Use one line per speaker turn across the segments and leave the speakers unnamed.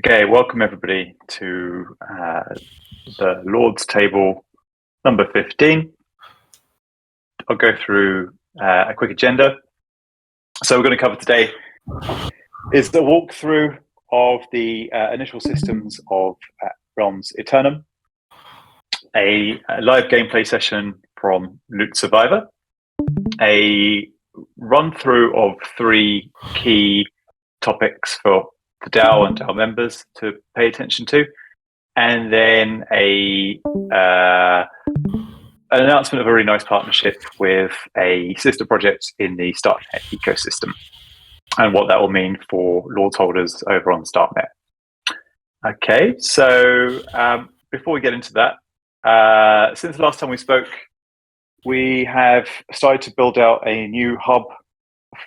Okay, welcome everybody to the Lord's Table number 15. I'll go through a quick agenda. So we're going to cover today is the walkthrough of the initial systems of Realms Eternum, a live gameplay session from Loot Survivor, a run-through of 3 key topics for the DAO and DAO members to pay attention to, and then an announcement of a really nice partnership with a sister project in the StartNet ecosystem, and what that will mean for Lords holders over on StartNet. Okay, so before we get into that, since the last time we spoke, we have started to build out a new hub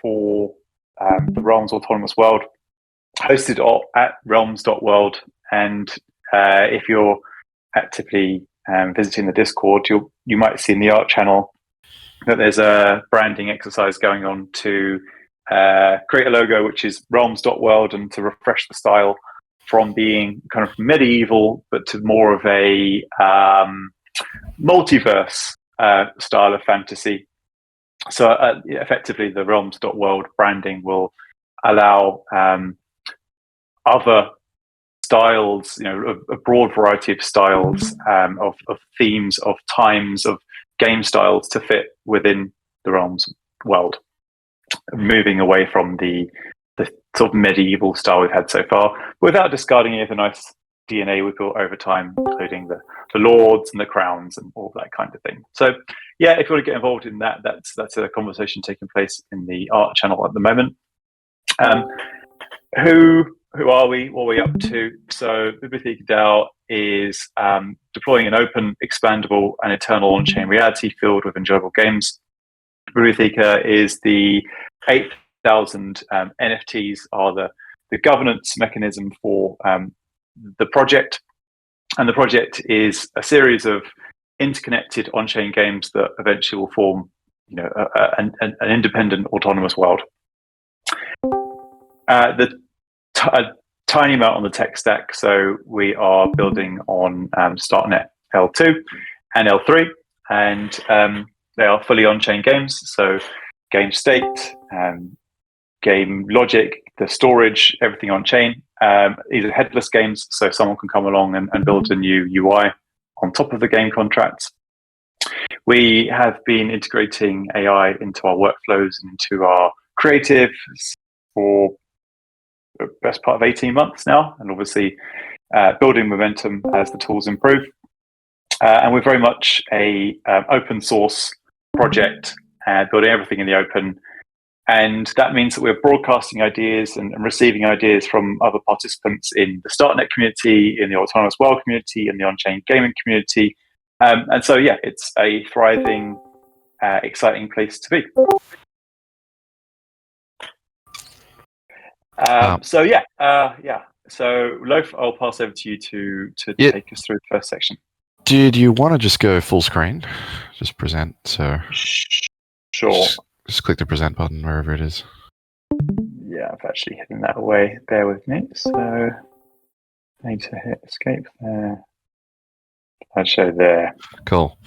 for the Realms Autonomous World, hosted at realms.world. And if you're actively visiting the Discord, you might see in the art channel that there's a branding exercise going on to create a logo which is realms.world, and to refresh the style from being kind of medieval but to more of a multiverse style of fantasy. So effectively the realms.world branding will allow other styles, a broad variety of styles, of themes, of times, of game styles to fit within the Realms world, moving away from the sort of medieval style we've had so far, without discarding any of the nice DNA we've built over time, including the lords and the crowns and all that kind of thing. So yeah, if you want to get involved in that, that's a conversation taking place in the art channel at the moment. Who are we? What are we up to? So Bibliotheca DAO is deploying an open, expandable, and eternal on-chain reality filled with enjoyable games. Bibliotheca is the 8,000 NFTs are the governance mechanism for the project. And the project is a series of interconnected on-chain games that eventually will form an independent, autonomous world. A tiny amount on the tech stack. So we are building on StartNet L2 and L3, and they are fully on-chain games. So game state, game logic, the storage, everything on-chain. These are headless games, so someone can come along and build a new UI on top of the game contracts. We have been integrating AI into our workflows and into our creatives for the best part of 18 months now, and obviously building momentum as the tools improve. And we're very much a open source project, building everything in the open. And that means that we're broadcasting ideas and receiving ideas from other participants in the StartNet community, in the Autonomous World community, in the on-chain gaming community. And so, yeah, it's a thriving, exciting place to be. So Loaf, I'll pass over to you to take us through the first section.
Did you want to just go full screen? Just present, so...
Sure.
Just click the present button wherever it is.
Yeah, I've actually hidden that away. Bear with me. So I need to hit escape there. I'll show there.
Cool.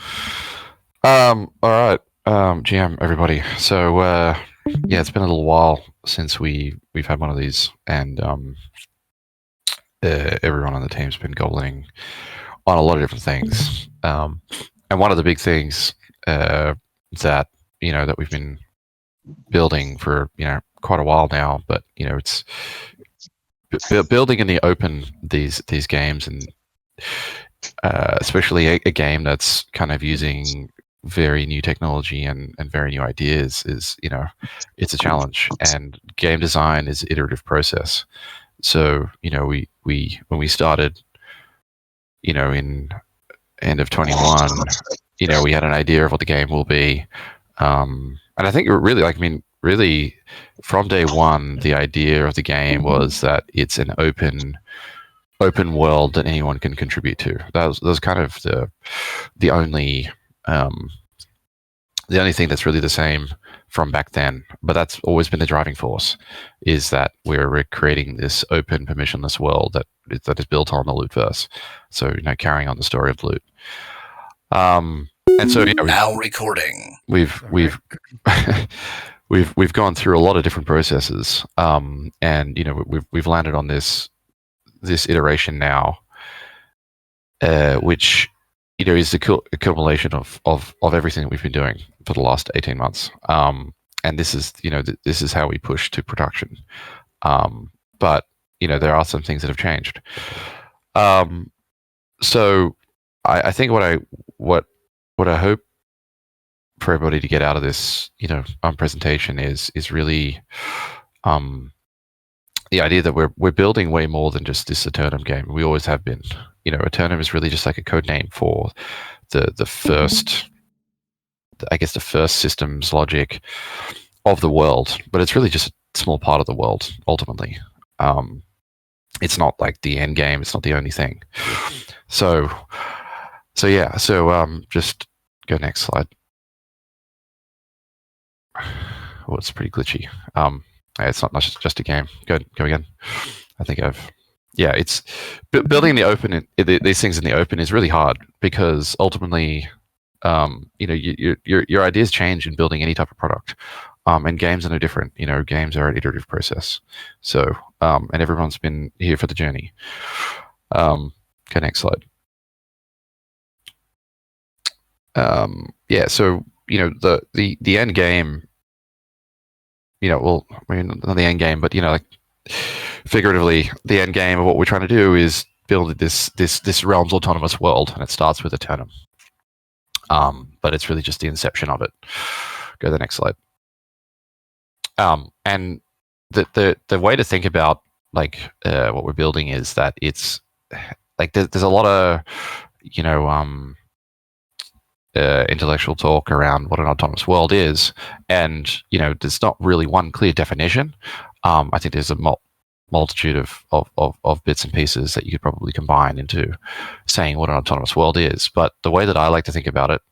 All right. GM, everybody. So it's been a little while since we've had one of these, and everyone on the team's been gobbling on a lot of different things. And one of the big things that that we've been building for quite a while now, but it's building in the open these games, and especially a game that's kind of using very new technology and very new ideas is it's a challenge. And game design is an iterative process. So we when we started in end of 21, we had an idea of what the game will be, and I think really from day one, the idea of the game was that it's an open world that anyone can contribute to. That was kind of the only The only thing that's really the same from back then, but that's always been the driving force, is that we're creating this open, permissionless world that is built on the Lootverse. So carrying on the story of Loot. And so
now recording.
We've we've gone through a lot of different processes, and we've landed on this iteration now, which is the accumulation of everything that we've been doing for the last 18 months. And this is this is how we push to production. But there are some things that have changed. So I think what I hope for everybody to get out of this presentation is really the idea that we're building way more than just this Eternum game. We always have been. Eternum is really just like a code name for the first, I guess, the first systems logic of the world, but it's really just a small part of the world ultimately. It's not like the end game. It's not the only thing. So yeah. So just go next slide. Oh, it's pretty glitchy. It's not just a game. Go again. I think it's building the open. These things in the open is really hard because ultimately, your ideas change in building any type of product, and games are no different. Games are an iterative process. So, and everyone's been here for the journey. Go next slide. So the end game. Well, I mean, not the end game, but like figuratively, the end game of what we're trying to do is build this realm's autonomous world, and it starts with Eternum. But it's really just the inception of it. Go to the next slide. And the way to think about what we're building is that it's like there's a lot of intellectual talk around what an autonomous world is, and there's not really one clear definition. I think there's a multitude of bits and pieces that you could probably combine into saying what an autonomous world is. But the way that I like to think about it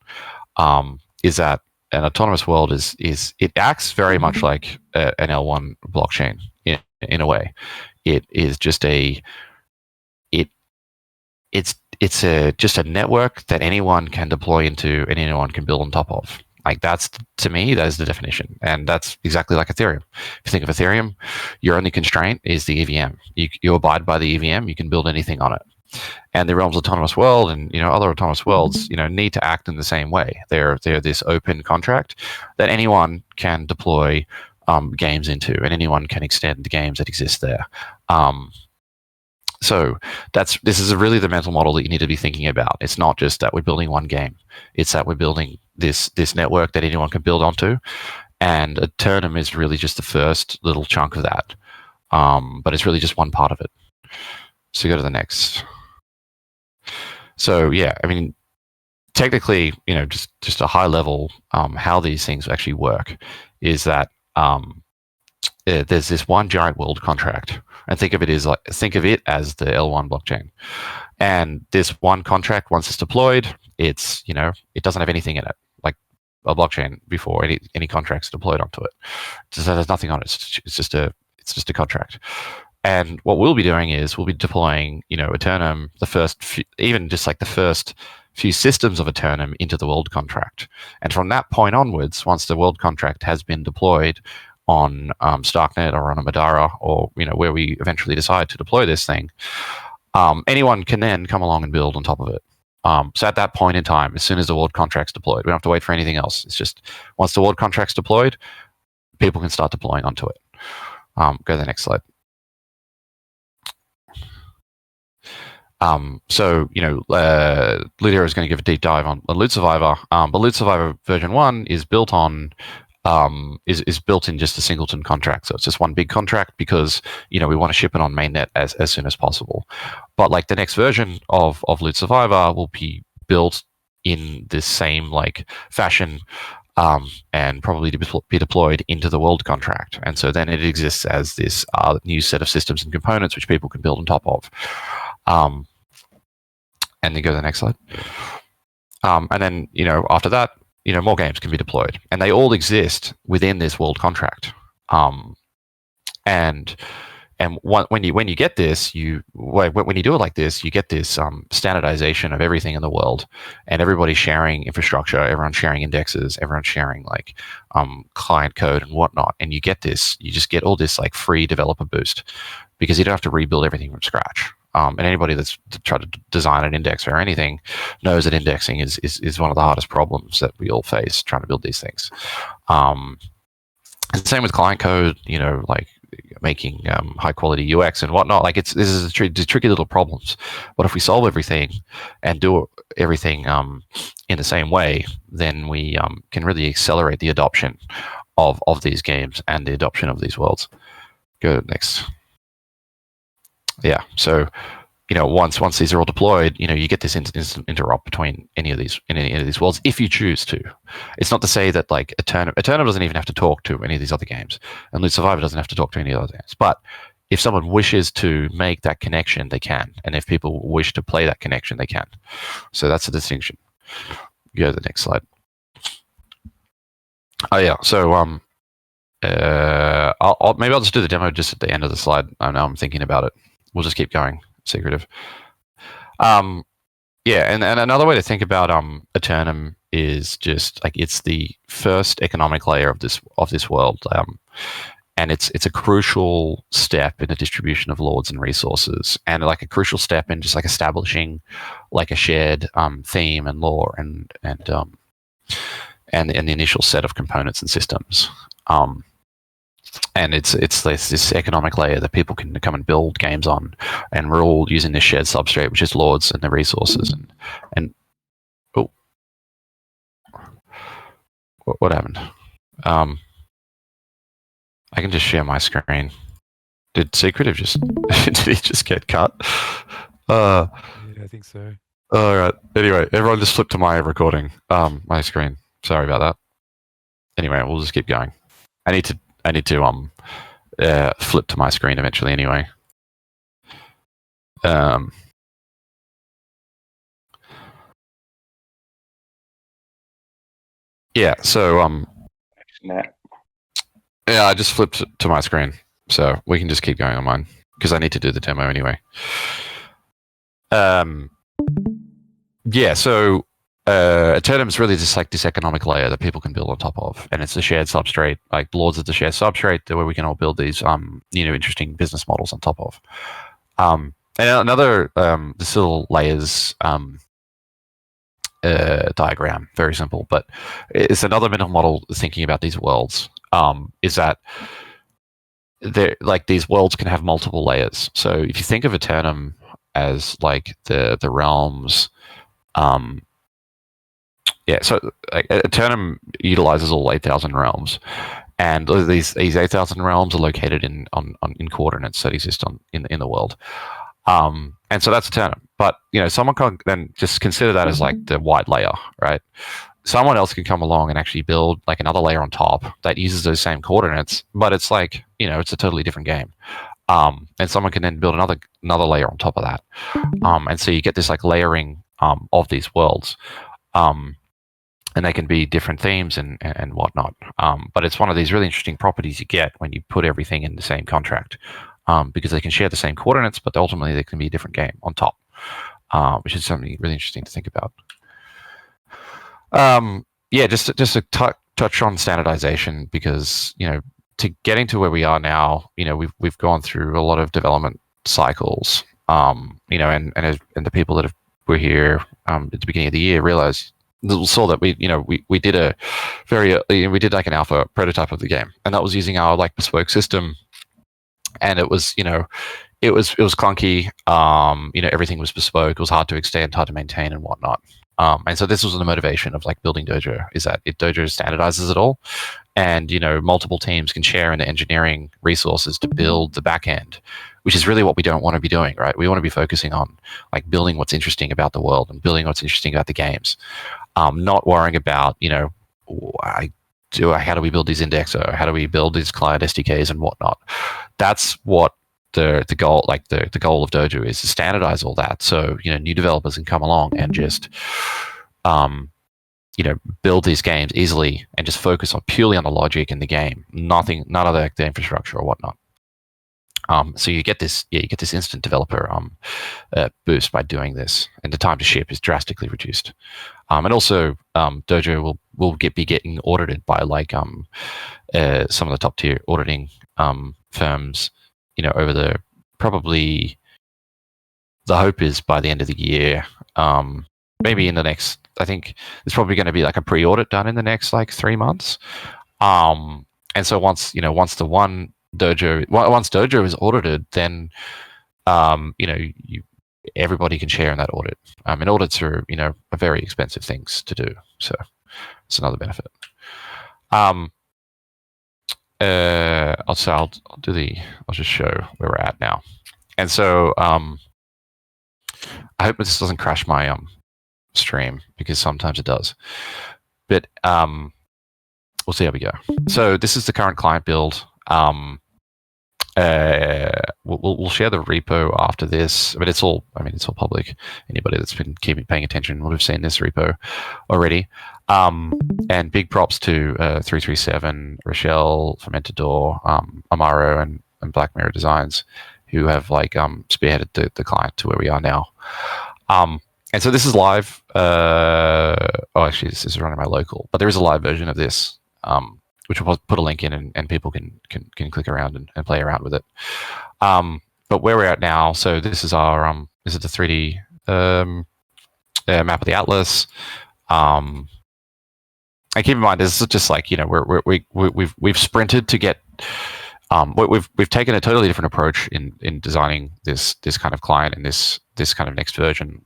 is that an autonomous world is it acts very much like an L1 blockchain in a way. It is just just a network that anyone can deploy into and anyone can build on top of. Like that's, to me, that is the definition. And that's exactly like Ethereum. If you think of Ethereum, your only constraint is the EVM. You abide by the EVM, you can build anything on it. And the Realm's autonomous world and other autonomous worlds need to act in the same way. They're this open contract that anyone can deploy games into, and anyone can extend the games that exist there. So this is really the mental model that you need to be thinking about. It's not just that we're building one game; it's that we're building this network that anyone can build onto. And Eternum is really just the first little chunk of that, but it's really just one part of it. So go to the next. So yeah, I mean, technically, just a high level, how these things actually work is that there's this one giant world contract, and think of it as the L1 blockchain. And this one contract, once it's deployed, it's it doesn't have anything in it, like a blockchain before any contracts deployed onto it. So there's nothing on it. It's just a contract. And what we'll be doing is we'll be deploying, Eternum, the first few systems of Eternum into the world contract. And from that point onwards, once the world contract has been deployed on Starknet or on a Madara or where we eventually decide to deploy this thing, anyone can then come along and build on top of it. So at that point in time, as soon as the world contract's deployed, we don't have to wait for anything else. It's just once the world contract's deployed, people can start deploying onto it. Go to the next slide. So Loot Hero is going to give a deep dive on Loot Survivor, but Loot Survivor version 1 is built on is built in just a singleton contract. So it's just one big contract because we want to ship it on mainnet as soon as possible. But like the next version of Loot Survivor will be built in this same fashion, and probably to be deployed into the world contract. And so then it exists as this new set of systems and components which people can build on top of. And then go to the next slide. And then after that, more games can be deployed, and they all exist within this world contract. And when you get this, when you do it like this, you get this standardization of everything in the world, and everybody's sharing infrastructure, everyone's sharing indexes, everyone's sharing like client code and whatnot, and you just get all this like free developer boost because you don't have to rebuild everything from scratch. And anybody that's tried to design an index or anything knows that indexing is one of the hardest problems that we all face trying to build these things. Same with client code, like making high quality UX and whatnot. Like this is tricky little problems. But if we solve everything and do everything in the same way, then we can really accelerate the adoption of these games and the adoption of these worlds. Go next. Yeah. So, once these are all deployed, you get this instant interop between any of these worlds if you choose to. It's not to say that like Eternum doesn't even have to talk to any of these other games, and Loot Survivor doesn't have to talk to any other games. But if someone wishes to make that connection, they can, and if people wish to play that connection, they can. So that's the distinction. Go to the next slide. Oh yeah. So I'll just do the demo just at the end of the slide. I know I'm thinking about it. We'll just keep going. Secretive. Yeah, and another way to think about Eternum is just like it's the first economic layer of this world, and it's a crucial step in the distribution of lords and resources, and like a crucial step in just like establishing like a shared theme and lore and the initial set of components and systems. And it's this economic layer that people can come and build games on, and we're all using this shared substrate, which is lords and the resources. And oh, what happened? I can just share my screen. Did Secretive just did he just get cut?
Yeah, I think so.
All right. Anyway, everyone just flip to my recording, my screen. Sorry about that. Anyway, we'll just keep going. I need to flip to my screen eventually anyway. Yeah, so yeah, I just flipped to my screen, so we can just keep going on mine because I need to do the demo anyway. Yeah, so Eternum is really just like this economic layer that people can build on top of, and it's a shared substrate. Like Lords of the shared substrate, where we can all build these, interesting business models on top of. And another, this little layers diagram, very simple, but it's another mental model thinking about these worlds. Is that these worlds can have multiple layers. So if you think of Eternum as like the realms. Yeah, so Eternum utilizes all 8,000 realms, and these 8,000 realms are located in coordinates that exist in the world, and so that's Eternum. But someone can then just consider that as like the white layer, right? Someone else can come along and actually build like another layer on top that uses those same coordinates, but it's like it's a totally different game. And someone can then build another layer on top of that, and so you get this like layering of these worlds. And they can be different themes and whatnot. But it's one of these really interesting properties you get when you put everything in the same contract, because they can share the same coordinates, but ultimately they can be a different game on top, which is something really interesting to think about. Yeah, just to touch on standardization, because to getting to where we are now, we've gone through a lot of development cycles, and the people that were here at the beginning of the year saw that we did we did like an alpha prototype of the game, and that was using our like bespoke system, and it was clunky. Everything was bespoke. It was hard to extend, hard to maintain, and whatnot. And so this was the motivation of like building Dojo, is that if Dojo standardizes it all, and multiple teams can share in the engineering resources to build the back end, which is really what we don't want to be doing, right? We want to be focusing on like building what's interesting about the world and building what's interesting about the games, not worrying about how do we build these index, or how do we build these client SDKs and whatnot. That's what the goal, like the goal of Dojo, is to standardize all that, so new developers can come along and just build these games easily and just focus on purely on the logic in the game, none of the infrastructure or whatnot. So you get this instant developer boost by doing this, and the time to ship is drastically reduced. And also, Dojo will be getting audited by some of the top tier auditing firms. Over the hope is by the end of the year, maybe in the next. I think there's probably going to be like a pre-audit done in the next 3 months. And so once Dojo is audited, then everybody can share in that audit. And audits are very expensive things to do, so it's another benefit. I'll just show where we're at now. And so I hope this doesn't crash my stream, because sometimes it does. But we'll see how we go. So this is the current client build. We'll share the repo after this, but it's all public. Anybody that's been paying attention would have seen this repo already. And big props to 337, Rochelle, Fermentador, Amaro, and Black Mirror Designs, who have spearheaded the client to where we are now. And so this is live. Actually, this is running my local, but there is a live version of this, which we'll put a link in, and people can click around and play around with it. But where we're at now, so this is our this is the 3D map of the atlas. And keep in mind, this is just we've sprinted to get. We've taken a totally different approach in designing this kind of client and this kind of next version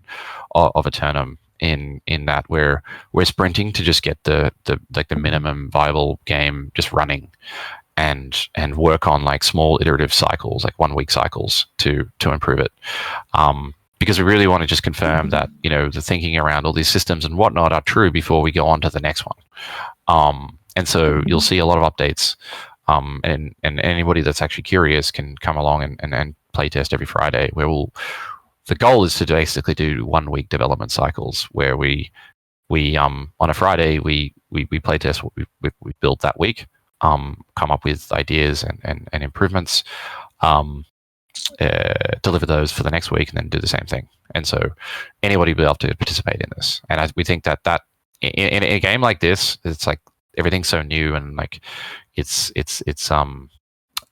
of Eternum. In that we're sprinting to just get the minimum viable game just running, and work on small iterative cycles, 1 week cycles to improve it. Because we really want to just confirm that the thinking around all these systems and whatnot are true before we go on to the next one. And so you'll see a lot of updates. And anybody that's actually curious can come along and play test every Friday, where the goal is to basically do 1 week development cycles, where we on a Friday we play test what we built that week, come up with ideas and improvements, deliver those for the next week, and then do the same thing. And so anybody will be able to participate in this. And we think that in a game like this, it's everything's so new, and it's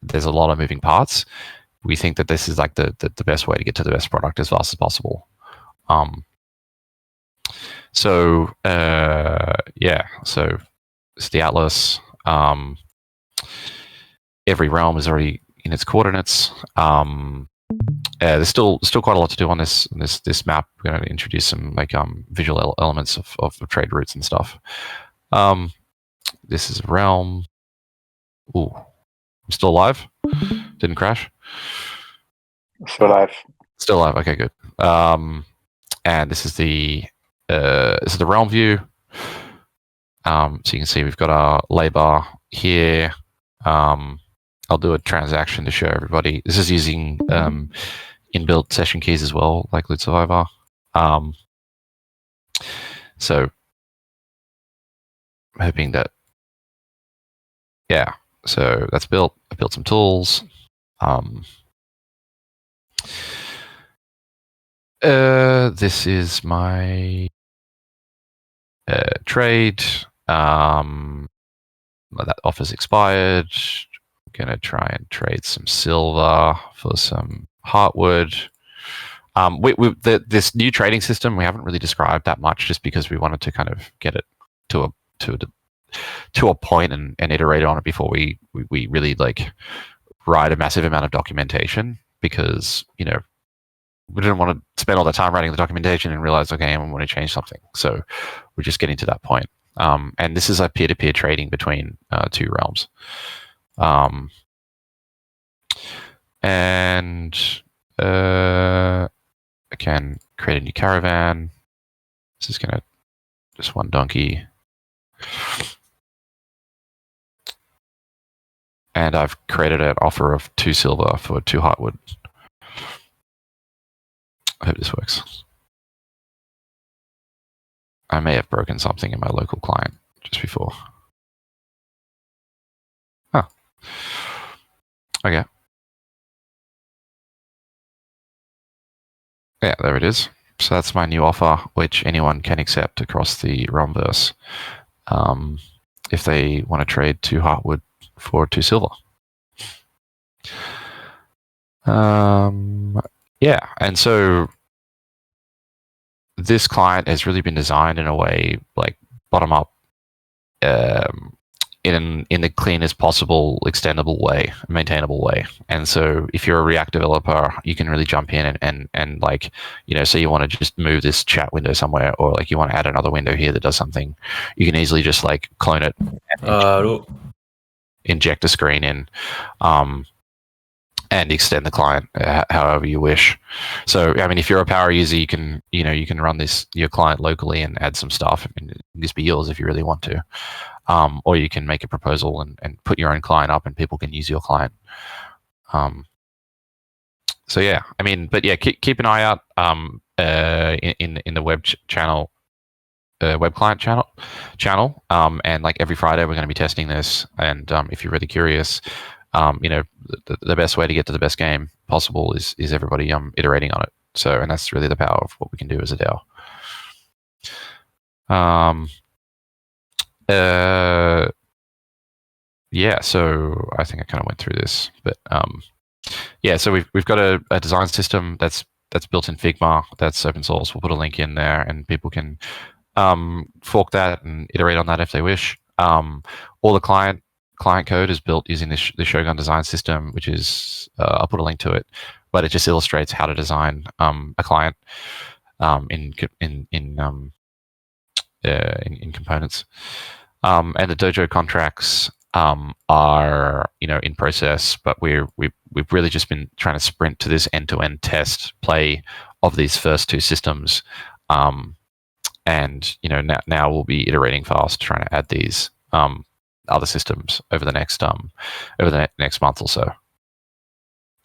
there's a lot of moving parts. We think that this is the best way to get to the best product as fast as possible. So it's the atlas. Every realm is already in its coordinates. There's still quite a lot to do on this map. We're going to introduce some visual elements of trade routes and stuff. This is a realm. Ooh, I'm still alive. Didn't crash.
Still alive.
Still alive. Okay, good. And this is the realm view. So you can see we've got our lay-bar here. I'll do a transaction to show everybody. This is using inbuilt session keys as well, like Loot Survivor. So I'm hoping that, so that's built. I built some tools. This is my trade. That offer's expired. I'm gonna try and trade some silver for some heartwood. This new trading system we haven't really described that much, just because we wanted to kind of get it to a point and iterate on it before we really write a massive amount of documentation, because we didn't want to spend all the time writing the documentation and realize, okay, I want to change something. So we're just getting to that point. And this is a peer-to-peer trading between two realms. And I can create a new caravan. This is gonna just one donkey. And I've created an offer of 2 silver for 2 heartwood. I hope this works. I may have broken something in my local client just before. Huh. Okay. Yeah, there it is. So that's my new offer, which anyone can accept across the Realmverse if they want to trade 2 Heartwood for 2 silver. Yeah, and so this client has really been designed in a way, like bottom up, in the cleanest possible, extendable way, maintainable way. And so if you're a React developer, you can really jump in and like, say you want to just move this chat window somewhere, or like you want to add another window here that does something, you can easily just like clone it, inject a screen in, and extend the client however you wish. So, I mean, if you're a power user, you can run your client locally and add some stuff, and it can just be yours if you really want to. Or you can make a proposal and put your own client up, and people can use your client. So yeah, I mean, but yeah, keep an eye out in the web channel, web client channel, and like every Friday we're going to be testing this. And if you're really curious, the best way to get to the best game possible is everybody iterating on it. So, and that's really the power of what we can do as a DAO. Yeah, so I think I kind of went through this, but yeah, so we've got a design system that's built in Figma, that's open source. We'll put a link in there, and people can fork that and iterate on that if they wish. All the client code is built using the Shogun design system, which is I'll put a link to it, but it just illustrates how to design a client in components. And the dojo contracts are in process, but we've really just been trying to sprint to this end-to-end test play of these first 2 systems, and now we'll be iterating fast, trying to add these other systems over the next month or so.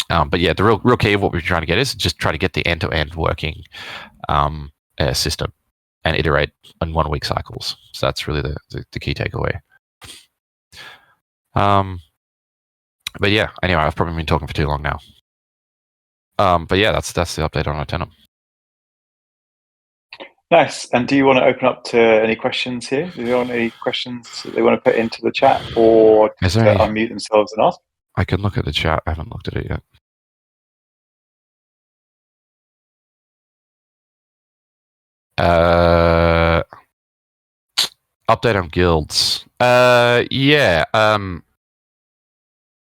But yeah, the real key of what we're trying to get is just try to get the end-to-end working system and iterate in 1 week cycles. So that's really the key takeaway. But yeah, anyway, I've probably been talking for too long now. But yeah, that's the update on Eternum.
Nice. And do you want to open up to any questions here? Do you want any questions that they want to put into the chat, or to unmute themselves and ask?
I can look at the chat. I haven't looked at it yet. Update on guilds. Yeah. I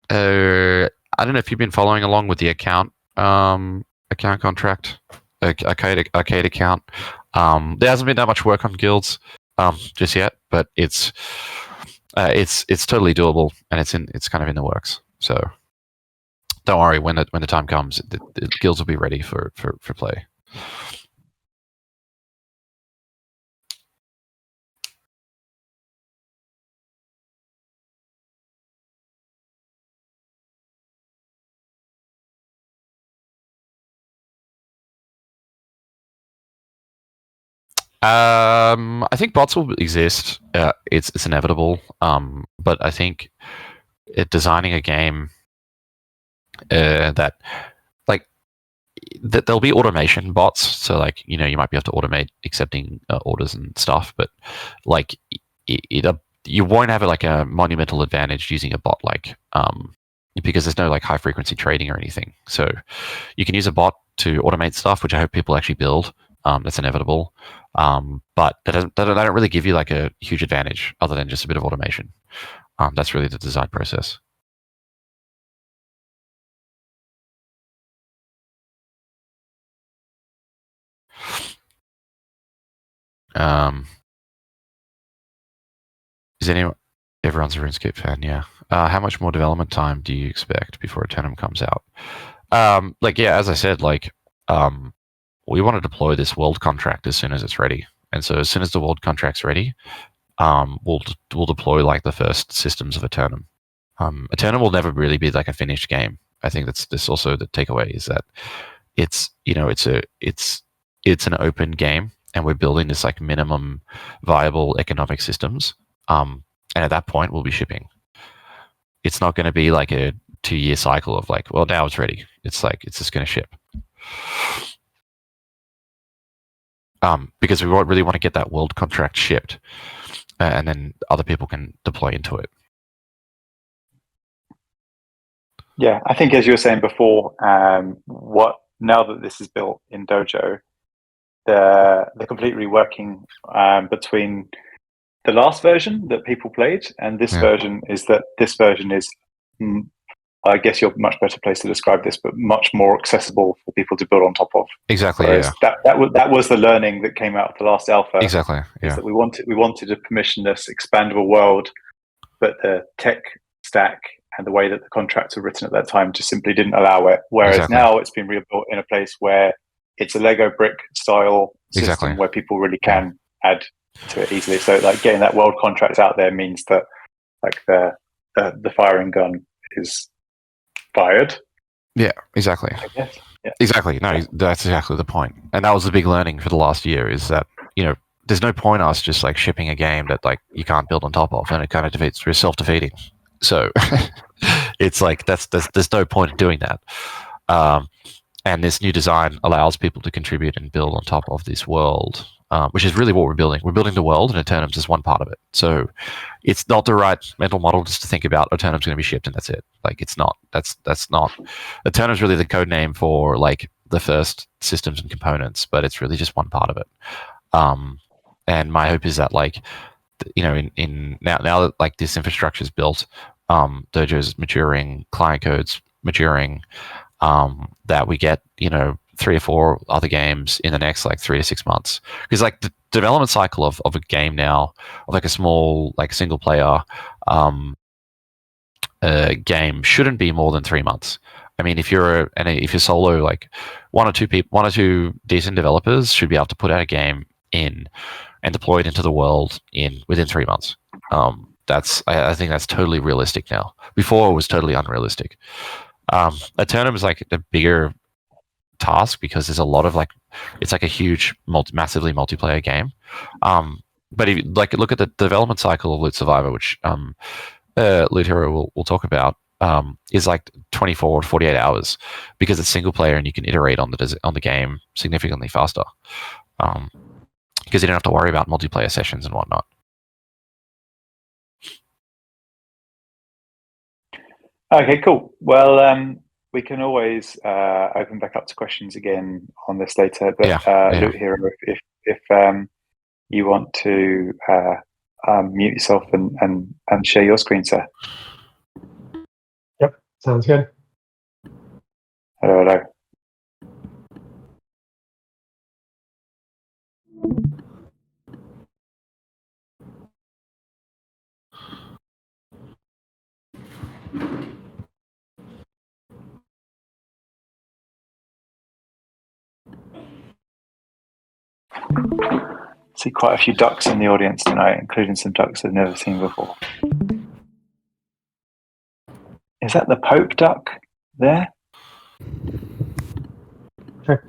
don't know if you've been following along with the account contract, arcade account. There hasn't been that much work on guilds just yet, but it's totally doable, and it's kind of in the works. So don't worry, when the time comes, the guilds will be ready for play. I think bots will exist. It's inevitable. But I think designing a game that there'll be automation bots. So like you might be able to automate accepting orders and stuff, but like you won't have a monumental advantage using a bot because there's no high frequency trading or anything. So you can use a bot to automate stuff, which I hope people actually build. That's inevitable. But they don't really give you a huge advantage other than just a bit of automation. That's really the design process. Is everyone's a RuneScape fan? Yeah. How much more development time do you expect before Eternum comes out? Yeah, as I said, we want to deploy this world contract as soon as it's ready. And so as soon as the world contract's ready, we'll deploy the first systems of Eternum. Eternum will never really be a finished game. I think that's also the takeaway, is that it's an open game, and we're building this like minimum viable economic systems. And at that point, we'll be shipping. It's not going to be like a 2-year cycle of like, well, now it's ready. It's like it's just going to ship. Because we really want to get that world contract shipped, and then other people can deploy into it.
Yeah, I think as you were saying before, now that this is built in Dojo, the complete reworking between the last version that people played and this version is that this version is, I guess you're much better placed to describe this, but much more accessible for people to build on top of.
Exactly.
Whereas that was the learning that came out of the last alpha.
Exactly. Yeah.
Is that we wanted a permissionless, expandable world, but the tech stack and the way that the contracts were written at that time just simply didn't allow it. Whereas now it's been rebuilt in a place where it's a Lego brick style system where people really can add to it easily. So like getting that world contract out there means that like the firing gun is fired.
Yeah, exactly.
I guess. Yeah.
Exactly. No, that's exactly the point. And that was the big learning for the last year is that, there's no point us just like shipping a game that like you can't build on top of, and it kind of defeats, we're self-defeating. So it's like there's no point in doing that. And this new design allows people to contribute and build on top of this world, which is really what we're building. We're building the world, and Eternum is just one part of it. So it's not the right mental model just to think about Eternum's going to be shipped and that's it. Like it's not. That's not. Eternum's really the code name for like the first systems and components, but it's really just one part of it. And my hope is that like, in now that like this infrastructure is built, Dojo's maturing, client code's maturing, that we get 3 or 4 other games in the next like 3 to 6 months, because like the development cycle of a game now, of like a small like single player game shouldn't be more than 3 months. I mean, if you're solo, like one or two decent developers should be able to put out a game in and deploy it into the world within 3 months. I think that's totally realistic now. Before it was totally unrealistic. Eternum is like a bigger task because there's a lot of like, it's like a huge, massively multiplayer game. But if you like look at the development cycle of Loot Survivor, which Loot Hero will talk about, is like 24 to 48 hours because it's single player and you can iterate on the game significantly faster. Because you don't have to worry about multiplayer sessions and whatnot.
Okay, cool. Well, we can always open back up to questions again on this later. But Loot Hero, if you want to mute yourself and share your screen, sir.
Yep, sounds good.
Hello. See quite a few ducks in the audience tonight, including some ducks I've never seen before. Is that the Pope duck there?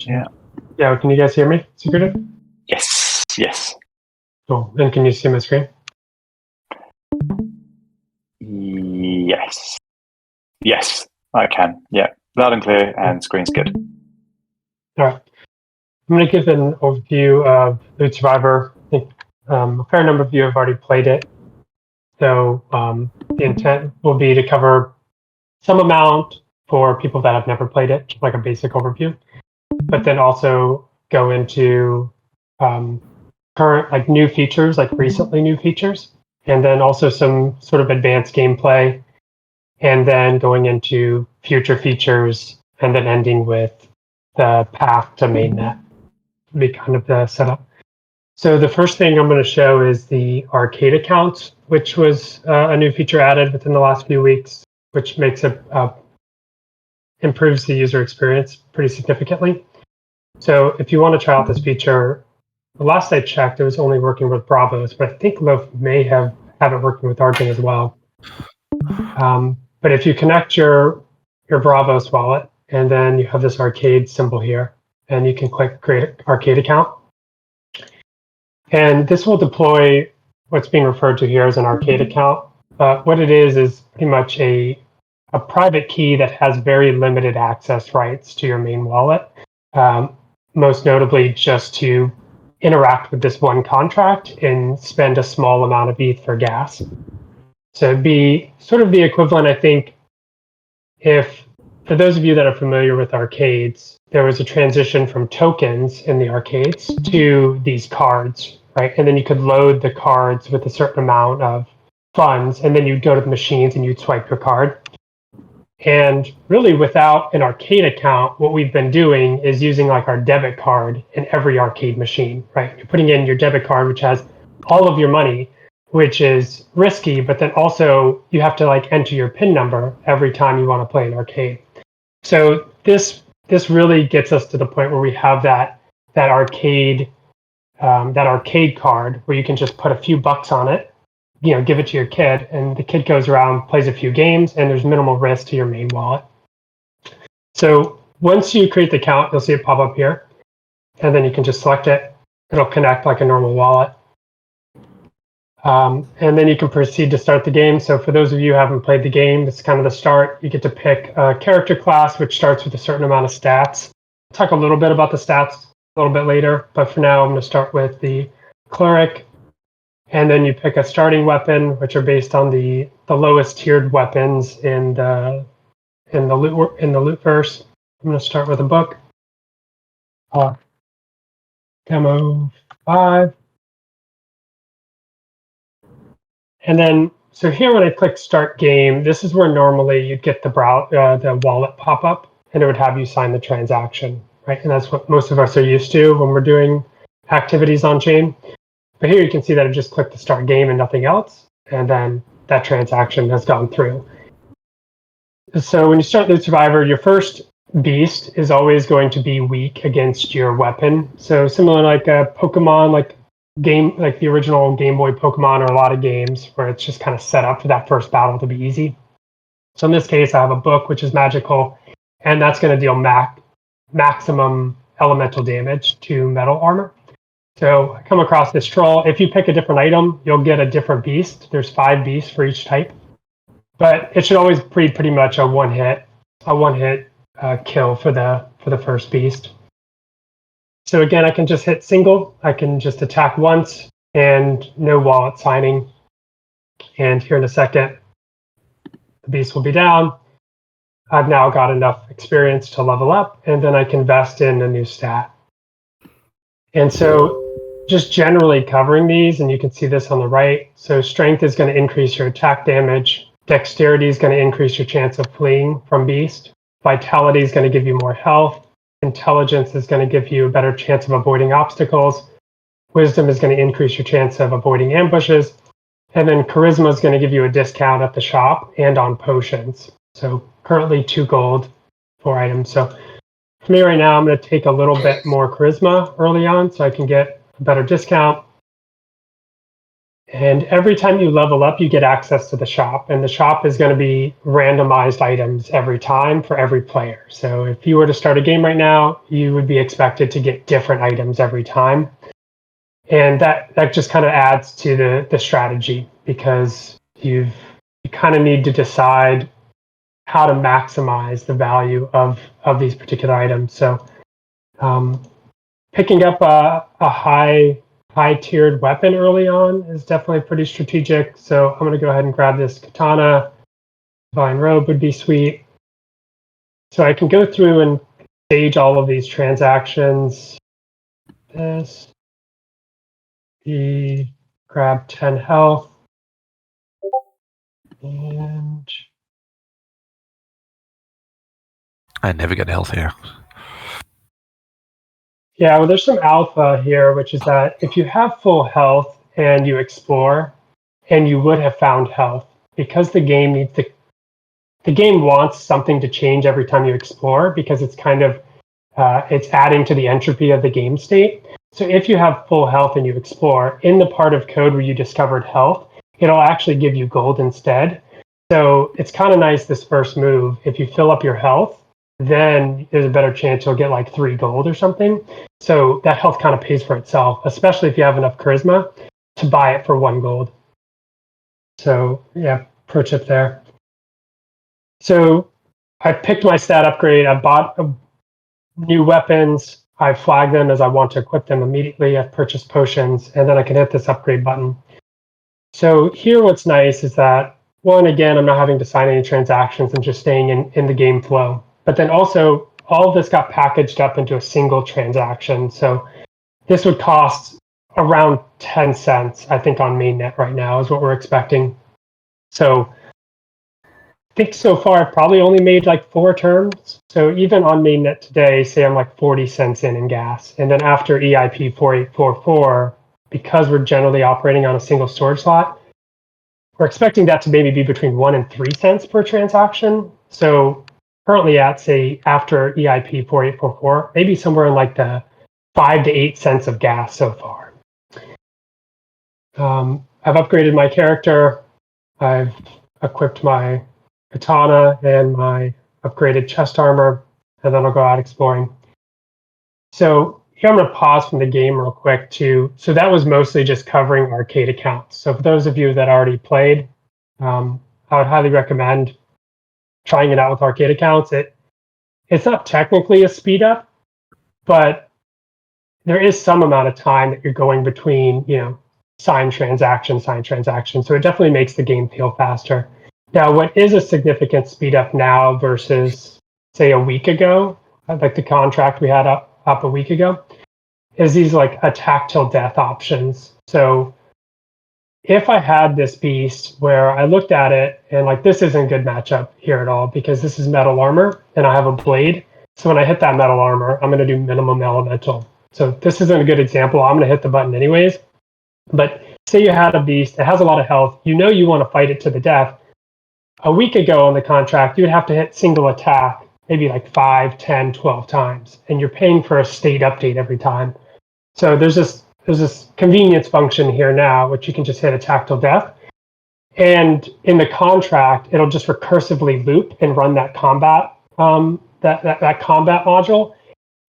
Yeah. Yeah, can you guys hear me, Secretive?
Yes.
Cool. And can you see my screen?
Yes, I can. Yeah, loud and clear, and screen's good.
All right. I'm going to give an overview of Loot Survivor. I think a fair number of you have already played it. So the intent will be to cover some amount for people that have never played it, like a basic overview, but then also go into current, like new features, like recently new features, and then also some sort of advanced gameplay, and then going into future features, and then ending with the path to mainnet. Be kind of the setup. So the first thing I'm going to show is the arcade account, which was a new feature added within the last few weeks, which makes it improves the user experience pretty significantly. So if you want to try out this feature, the last I checked, it was only working with Bravos, but I think Loaf may have it working with Argent as well. But if you connect your Bravos wallet, and then you have this arcade symbol here, and you can click create arcade account. And this will deploy what's being referred to here as an arcade account. What it is pretty much a private key that has very limited access rights to your main wallet. Most notably, just to interact with this one contract and spend a small amount of ETH for gas. So it'd be sort of the equivalent, I think, if, for those of you that are familiar with arcades, there was a transition from tokens in the arcades to these cards, right? And then you could load the cards with a certain amount of funds, and then you'd go to the machines and you'd swipe your card. And really, without an arcade account, what we've been doing is using like our debit card in every arcade machine, right? You're putting in your debit card, which has all of your money, which is risky, but then also you have to like enter your PIN number every time you want to play an arcade. So this really gets us to the point where we have that arcade card where you can just put a few bucks on it, give it to your kid, and the kid goes around, plays a few games, and there's minimal risk to your main wallet. So once you create the account, you'll see it pop up here, and then you can just select it. It'll connect like a normal wallet. And then you can proceed to start the game. So for those of you who haven't played the game, it's kind of the start. You get to pick a character class, which starts with a certain amount of stats. I'll talk a little bit about the stats a little bit later, but for now, I'm going to start with the cleric. And then you pick a starting weapon, which are based on the lowest tiered weapons in the loot verse. I'm going to start with a book. Demo 5. And then, so here when I click Start Game, this is where normally you'd get the wallet pop up, and it would have you sign the transaction, right? And that's what most of us are used to when we're doing activities on chain. But here you can see that I just clicked the Start Game and nothing else, and then that transaction has gone through. So when you start Loot Survivor, your first beast is always going to be weak against your weapon. So similar like a Pokemon, like the original Game Boy Pokemon, or a lot of games where it's just kind of set up for that first battle to be easy. So in this case, I have a book, which is magical, and that's going to deal maximum elemental damage to metal armor. So I come across this troll. If you pick a different item, you'll get a different beast. There's 5 beasts for each type, but it should always be pretty much a one hit kill for the first beast. So again, I can just hit single. I can just attack once and no wallet signing. And here in a second, the beast will be down. I've now got enough experience to level up, and then I can invest in a new stat. And so just generally covering these, and you can see this on the right. So strength is going to increase your attack damage. Dexterity is going to increase your chance of fleeing from beast. Vitality is going to give you more health. Intelligence is going to give you a better chance of avoiding obstacles. Wisdom is going to increase your chance of avoiding ambushes. And then charisma is going to give you a discount at the shop and on potions. So currently 2 gold for items. So for me right now, I'm going to take a little bit more charisma early on so I can get a better discount. And every time you level up, you get access to the shop. And the shop is going to be randomized items every time for every player. So if you were to start a game right now, you would be expected to get different items every time. And that just kind of adds to the strategy, because you kind of need to decide how to maximize the value of these particular items. So picking up a high-tiered weapon early on is definitely pretty strategic. So I'm going to go ahead and grab this katana. Divine Robe would be sweet. So I can go through and stage all of these transactions. This. Grab 10 health. And
I never get health here.
yeah, well, there's some alpha here, which is that if you have full health and you explore, and you would have found health, because the game wants something to change every time you explore, because it's kind of it's adding to the entropy of the game state. So if you have full health and you explore, in the part of code where you discovered health, it'll actually give you gold instead. So it's kind of nice this first move. If you fill up your health, then there's a better chance you'll get like 3 gold or something. So that health kind of pays for itself, especially if you have enough charisma to buy it for 1 gold. So yeah, pro tip there. So I picked my stat upgrade. I bought new weapons. I flagged them as I want to equip them immediately. I've purchased potions, and then I can hit this upgrade button. So here what's nice is that, one, again, I'm not having to sign any transactions. I'm just staying in the game flow. But then also, all of this got packaged up into a single transaction. So this would cost around 10 cents, I think, on mainnet right now is what we're expecting. So I think so far I've probably only made like 4 terms. So even on mainnet today, say I'm like 40 cents in gas. And then after EIP 4844, because we're generally operating on a single storage slot, we're expecting that to maybe be between 1 and 3 cents per transaction. So currently at, say, after EIP 4844, maybe somewhere in like the 5 to 8 cents of gas so far. I've upgraded my character. I've equipped my katana and my upgraded chest armor, and then I'll go out exploring. So here I'm going to pause from the game real quick so that was mostly just covering arcade accounts. So for those of you that already played, I would highly recommend trying it out with arcade accounts. It's not technically a speed up, but there is some amount of time that you're going between, sign transaction. So it definitely makes the game feel faster. Now, what is a significant speed up now versus, say, a week ago, like the contract we had up a week ago, is these like attack till death options. So if I had this beast where I looked at it and like, this isn't a good matchup here at all because this is metal armor and I have a blade. So when I hit that metal armor, I'm going to do minimum elemental. So this isn't a good example. I'm going to hit the button anyways. But say you had a beast, it has a lot of health. You want to fight it to the death. A week ago on the contract, you would have to hit single attack, maybe like 5, 10, 12 times. And you're paying for a state update every time. So there's this convenience function here now, which you can just hit attack till death. And in the contract, it'll just recursively loop and run that combat that combat module,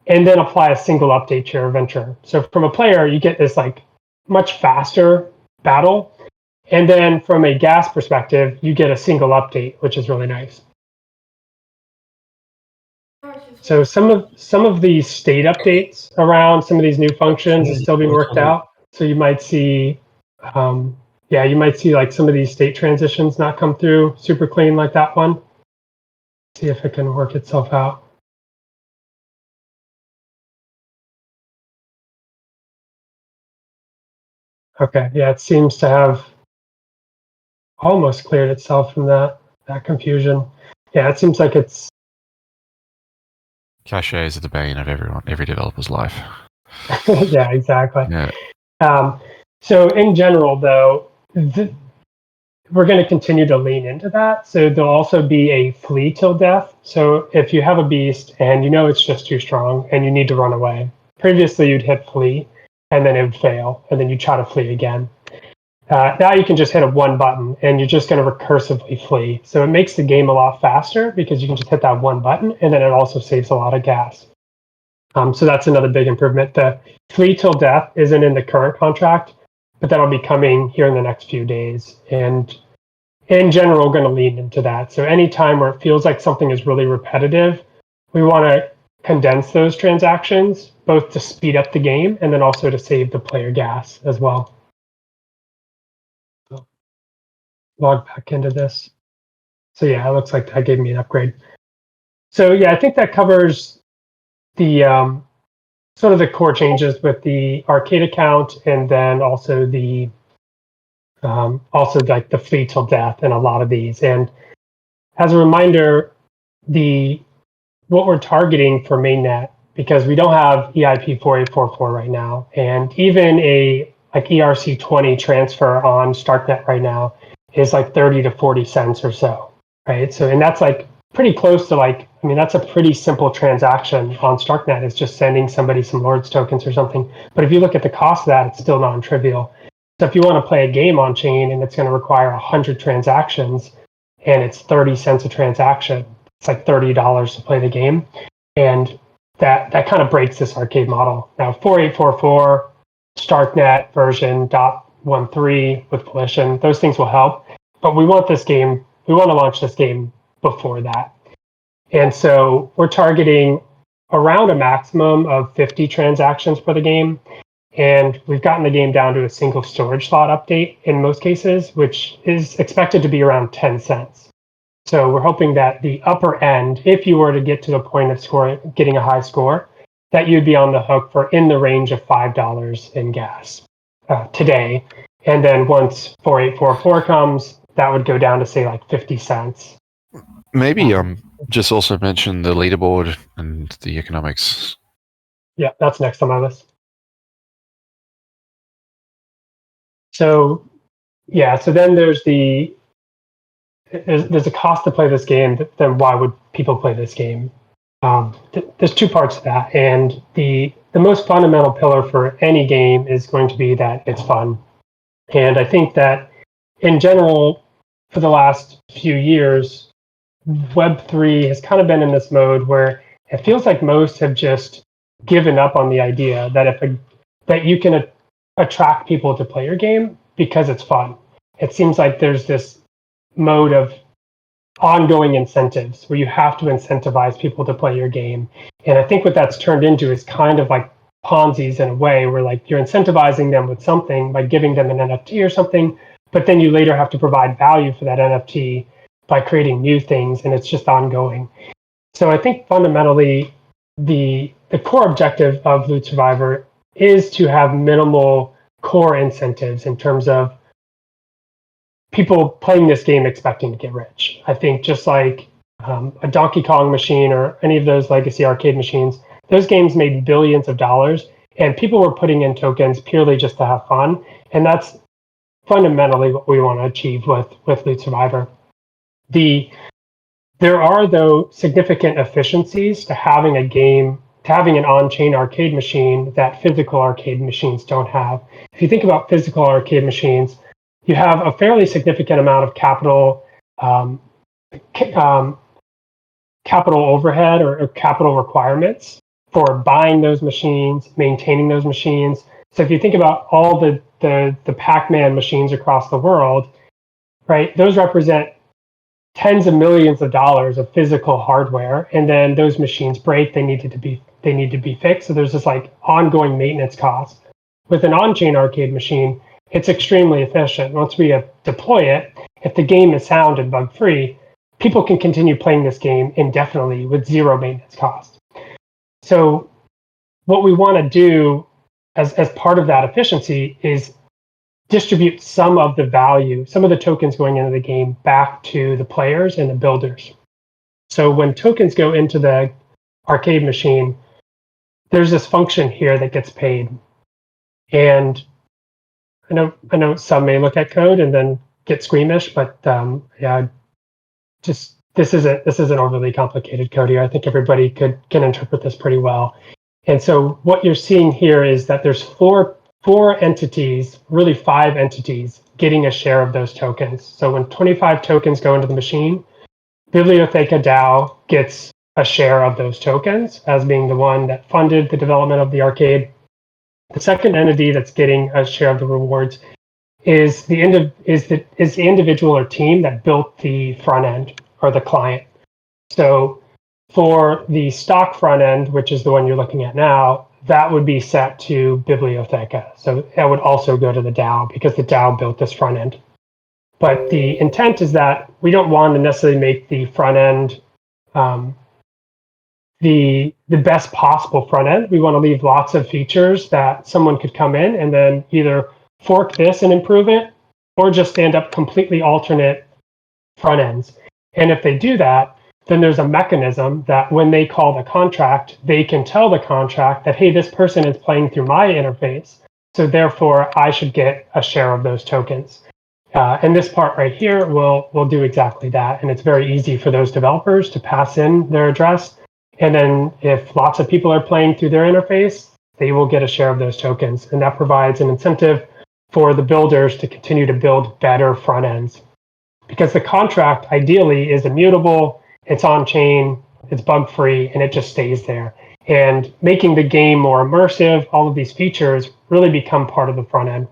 and then apply a single update to your adventure. So from a player, you get this like much faster battle, and then from a gas perspective, you get a single update, which is really nice. So some of these state updates around some of these new functions is still being worked out. So you might see, like some of these state transitions not come through super clean like that one. See if it can work itself out. Okay, yeah, it seems to have almost cleared itself from that confusion. Yeah, it seems like it's
Caches are the bane of every developer's life.
yeah, exactly.
Yeah.
So in general, though, we're going to continue to lean into that. So there'll also be a flee till death. So if you have a beast and it's just too strong and you need to run away, previously you'd hit flee and then it would fail and then you try to flee again. Now you can just hit a 1 button and you're just going to recursively flee. So it makes the game a lot faster because you can just hit that 1 button and then it also saves a lot of gas. So that's another big improvement. The flee till death isn't in the current contract, but that'll be coming here in the next few days. And in general, we're going to lean into that. So anytime where it feels like something is really repetitive, we want to condense those transactions, both to speed up the game and then also to save the player gas as well. So, log back into this. So yeah, it looks like that gave me an upgrade. So yeah, I think that covers the sort of the core changes with the arcade account, and then also the like the flee till death and a lot of these. And as a reminder, what we're targeting for mainnet, because we don't have EIP 4844 right now, and even a like ERC20 transfer on StarkNet right now is like 30 to 40 cents or so, right? So, and that's like pretty close to that's a pretty simple transaction on StarkNet. It's just sending somebody some Lords tokens or something. But if you look at the cost of that, it's still non-trivial. So if you want to play a game on chain and it's going to require 100 transactions and it's 30 cents a transaction, It's like $30 to play the game, and that kind of breaks this arcade model. Now 4844, StarkNet version .13 with Volition, those things will help, but we want to launch this game before that. And so we're targeting around a maximum of 50 transactions for the game. And we've gotten the game down to a single storage slot update in most cases, which is expected to be around 10 cents. So we're hoping that the upper end, if you were to get to the point of getting a high score, that you'd be on the hook for in the range of $5 in gas today. And then once 4844 comes, that would go down to say like 50 cents.
Maybe just also mention the leaderboard and the economics.
Yeah, that's next on my list. So yeah, so then there's a cost to play this game. Then why would people play this game? There's two parts to that, and the most fundamental pillar for any game is going to be that it's fun. And I think that in general, for the last few years, Web3 has kind of been in this mode where it feels like most have just given up on the idea that that you can attract people to play your game because it's fun. It seems like there's this mode of ongoing incentives where you have to incentivize people to play your game. And I think what that's turned into is kind of like Ponzi's in a way, where like you're incentivizing them with something by giving them an NFT or something, but then you later have to provide value for that NFT by creating new things, and it's just ongoing. So I think fundamentally the core objective of Loot Survivor is to have minimal core incentives in terms of people playing this game expecting to get rich. I think just like a Donkey Kong machine or any of those legacy arcade machines, those games made billions of dollars, and people were putting in tokens purely just to have fun. And that's fundamentally what we want to achieve with Loot Survivor. There are, though, significant efficiencies to having an on-chain arcade machine that physical arcade machines don't have. If you think about physical arcade machines, you have a fairly significant amount of capital overhead or capital requirements for buying those machines, maintaining those machines. So if you think about all the Pac-Man machines across the world, right, those represent tens of millions of dollars of physical hardware, and then those machines break, they need to be fixed. So there's this like ongoing maintenance cost. With an on-chain arcade machine, it's extremely efficient. Once we deploy it, if the game is sound and bug-free, people can continue playing this game indefinitely with zero maintenance cost. So what we want to do as part of that efficiency is distribute some of the value, some of the tokens going into the game back to the players and the builders. So when tokens go into the arcade machine, there's this function here that gets paid. And I know some may look at code and then get squeamish, but this isn't overly complicated code here. I think everybody can interpret this pretty well. And so what you're seeing here is that there's four entities, really 5 entities, getting a share of those tokens. So when 25 tokens go into the machine, Bibliotheca DAO gets a share of those tokens as being the one that funded the development of the arcade. The second entity that's getting a share of the rewards is the individual or team that built the front end or the client. So for the stock front end, which is the one you're looking at now, that would be set to Bibliotheca. So that would also go to the DAO because the DAO built this front end. But the intent is that we don't want to necessarily make the front end the best possible front end. We want to leave lots of features that someone could come in and then either fork this and improve it, or just stand up completely alternate front ends. And if they do that, then there's a mechanism that when they call the contract, they can tell the contract that, hey, this person is playing through my interface, so therefore I should get a share of those tokens. And this part right here will do exactly that. And it's very easy for those developers to pass in their address. And then if lots of people are playing through their interface, they will get a share of those tokens. And that provides an incentive for the builders to continue to build better front ends. Because the contract ideally is immutable, it's on chain, it's bug free, and it just stays there. And making the game more immersive, all of these features really become part of the front end.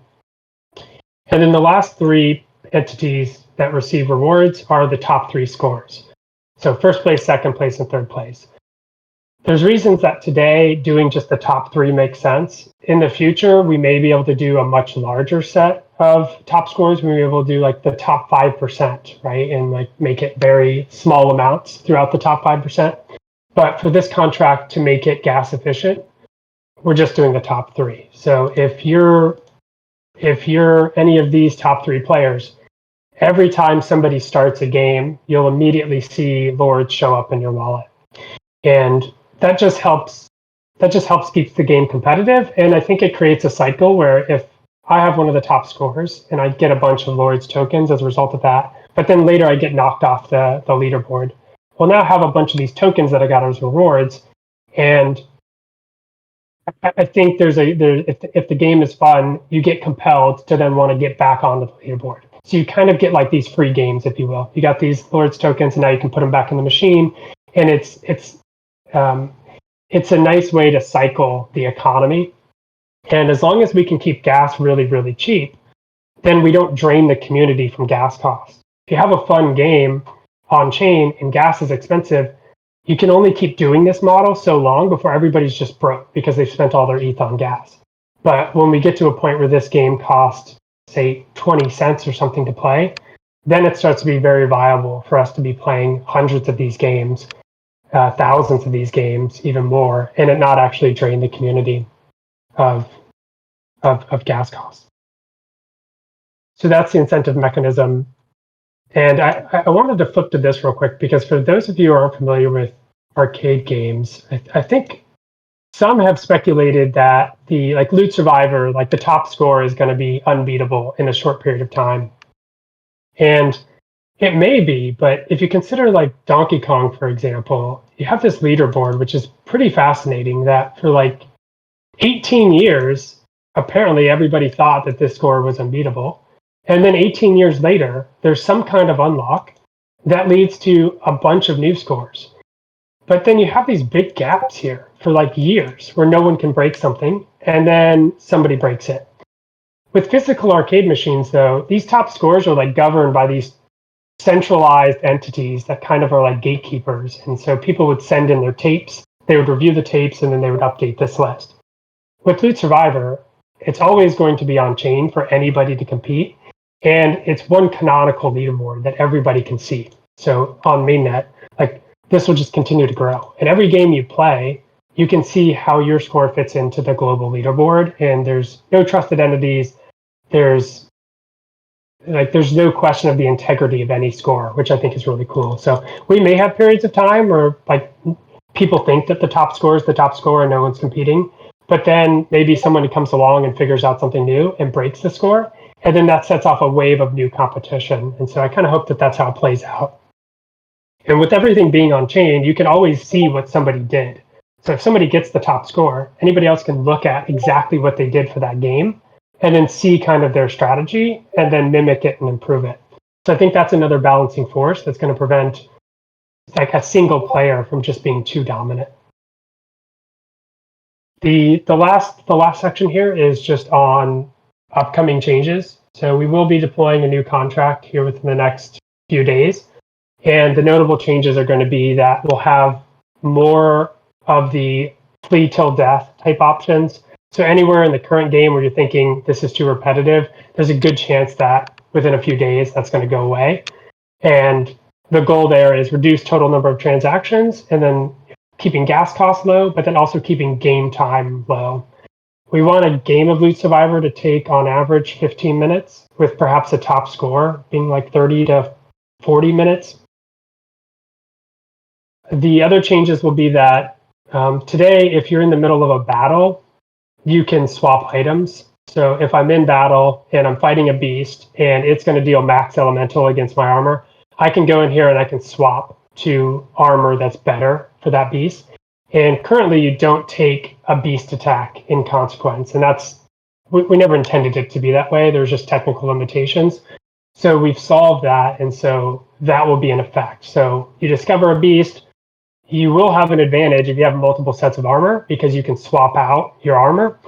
And then the last three entities that receive rewards are the top three scores. So first place, second place, and third place. There's reasons that today doing just the top three makes sense. In the future, we may be able to do a much larger set of top scores. We may be able to do like the top 5%, right? And like make it very small amounts throughout the top 5%. But for this contract to make it gas efficient, we're just doing the top three. So if you're any of these top three players, every time somebody starts a game, you'll immediately see Lords show up in your wallet. And that just helps keep the game competitive. And I think it creates a cycle where if I have one of the top scores and I get a bunch of Lords tokens as a result of that, but then later I get knocked off the leaderboard. Well, now I have a bunch of these tokens that I got as rewards. And I think if the game is fun, you get compelled to then want to get back onto the leaderboard. So you kind of get like these free games, if you will. You got these Lords tokens, and now you can put them back in the machine, and it's a nice way to cycle the economy. And as long as we can keep gas really, really cheap, then we don't drain the community from gas costs. If you have a fun game on chain and gas is expensive, you can only keep doing this model so long before everybody's just broke because they've spent all their ETH on gas. But when we get to a point where this game costs, say, 20 cents or something to play, then it starts to be very viable for us to be playing hundreds of these games, thousands of these games, even more, and it not actually drain the community of gas costs. So that's the incentive mechanism. And I wanted to flip to this real quick, because for those of you who aren't familiar with arcade games, I think some have speculated that the Loot Survivor, like the top score is going to be unbeatable in a short period of time. And it may be, but if you consider like Donkey Kong, for example, you have this leaderboard, which is pretty fascinating, that for like 18 years, apparently everybody thought that this score was unbeatable. And then 18 years later, there's some kind of unlock that leads to a bunch of new scores. But then you have these big gaps here for like years where no one can break something, and then somebody breaks it. With physical arcade machines, though, these top scores are like governed by these centralized entities that kind of are like gatekeepers. And so people would send in their tapes, they would review the tapes, and then they would update this list. With Loot Survivor, it's always going to be on chain for anybody to compete. And it's one canonical leaderboard that everybody can see. So on mainnet, like this will just continue to grow. And every game you play, you can see how your score fits into the global leaderboard. And there's no trusted entities. There's no question of the integrity of any score, which I think is really cool. So we may have periods of time where like people think that the top score is the top score and no one's competing. But then maybe someone comes along and figures out something new and breaks the score. And then that sets off a wave of new competition. And so I kind of hope that that's how it plays out. And with everything being on chain, you can always see what somebody did. So if somebody gets the top score, anybody else can look at exactly what they did for that game and then see kind of their strategy and then mimic it and improve it. So I think that's another balancing force that's going to prevent like a single player from just being too dominant. The last section here is just on upcoming changes. So we will be deploying a new contract here within the next few days. And the notable changes are going to be that we'll have more of the plea till death type options. So anywhere in the current game where you're thinking this is too repetitive, there's a good chance that within a few days that's going to go away. And the goal there is reduce total number of transactions and then keeping gas costs low, but then also keeping game time low. We want a game of Loot Survivor to take on average 15 minutes, with perhaps a top score being like 30 to 40 minutes. The other changes will be that today, if you're in the middle of a battle, you can swap items. So if I'm in battle and I'm fighting a beast and it's going to deal max elemental against my armor, I can go in here and I can swap to armor that's better for that beast. And currently you don't take a beast attack in consequence. And that's, we never intended it to be that way. There's just technical limitations. So we've solved that, and so that will be in effect. So you discover a beast, you will have an advantage if you have multiple sets of armor because you can swap out your armor.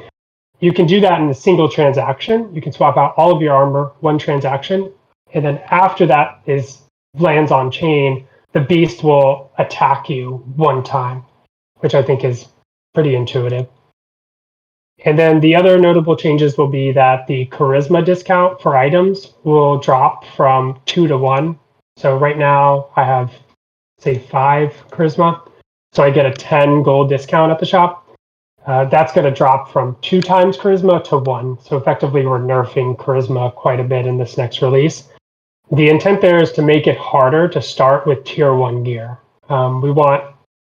You can do that in a single transaction. You can swap out all of your armor, one transaction, and then after that lands on chain, the beast will attack you one time, which I think is pretty intuitive. And then the other notable changes will be that the charisma discount for items will drop from 2 to 1. So right now I have, say, 5 charisma. So I get a 10 gold discount at the shop. That's going to drop from 2 times charisma to 1. So effectively we're nerfing charisma quite a bit in this next release. The intent there is to make it harder to start with tier 1 gear. We want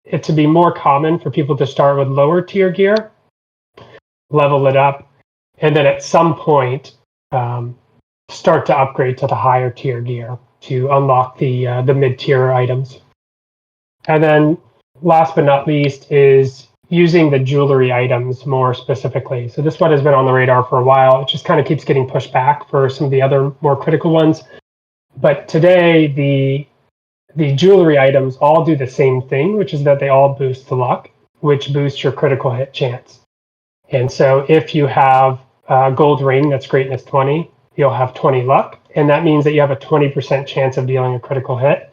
it to be more common for people to start with lower tier gear, level it up, and then at some point start to upgrade to the higher tier gear to unlock the mid-tier items. And then last but not least is using the jewelry items more specifically. So this one has been on the radar for a while. It just kind of keeps getting pushed back for some of the other more critical ones. But today, the jewelry items all do the same thing, which is that they all boost the luck, which boosts your critical hit chance. And so if you have a gold ring that's greatness 20, you'll have 20 luck. And that means that you have a 20% chance of dealing a critical hit.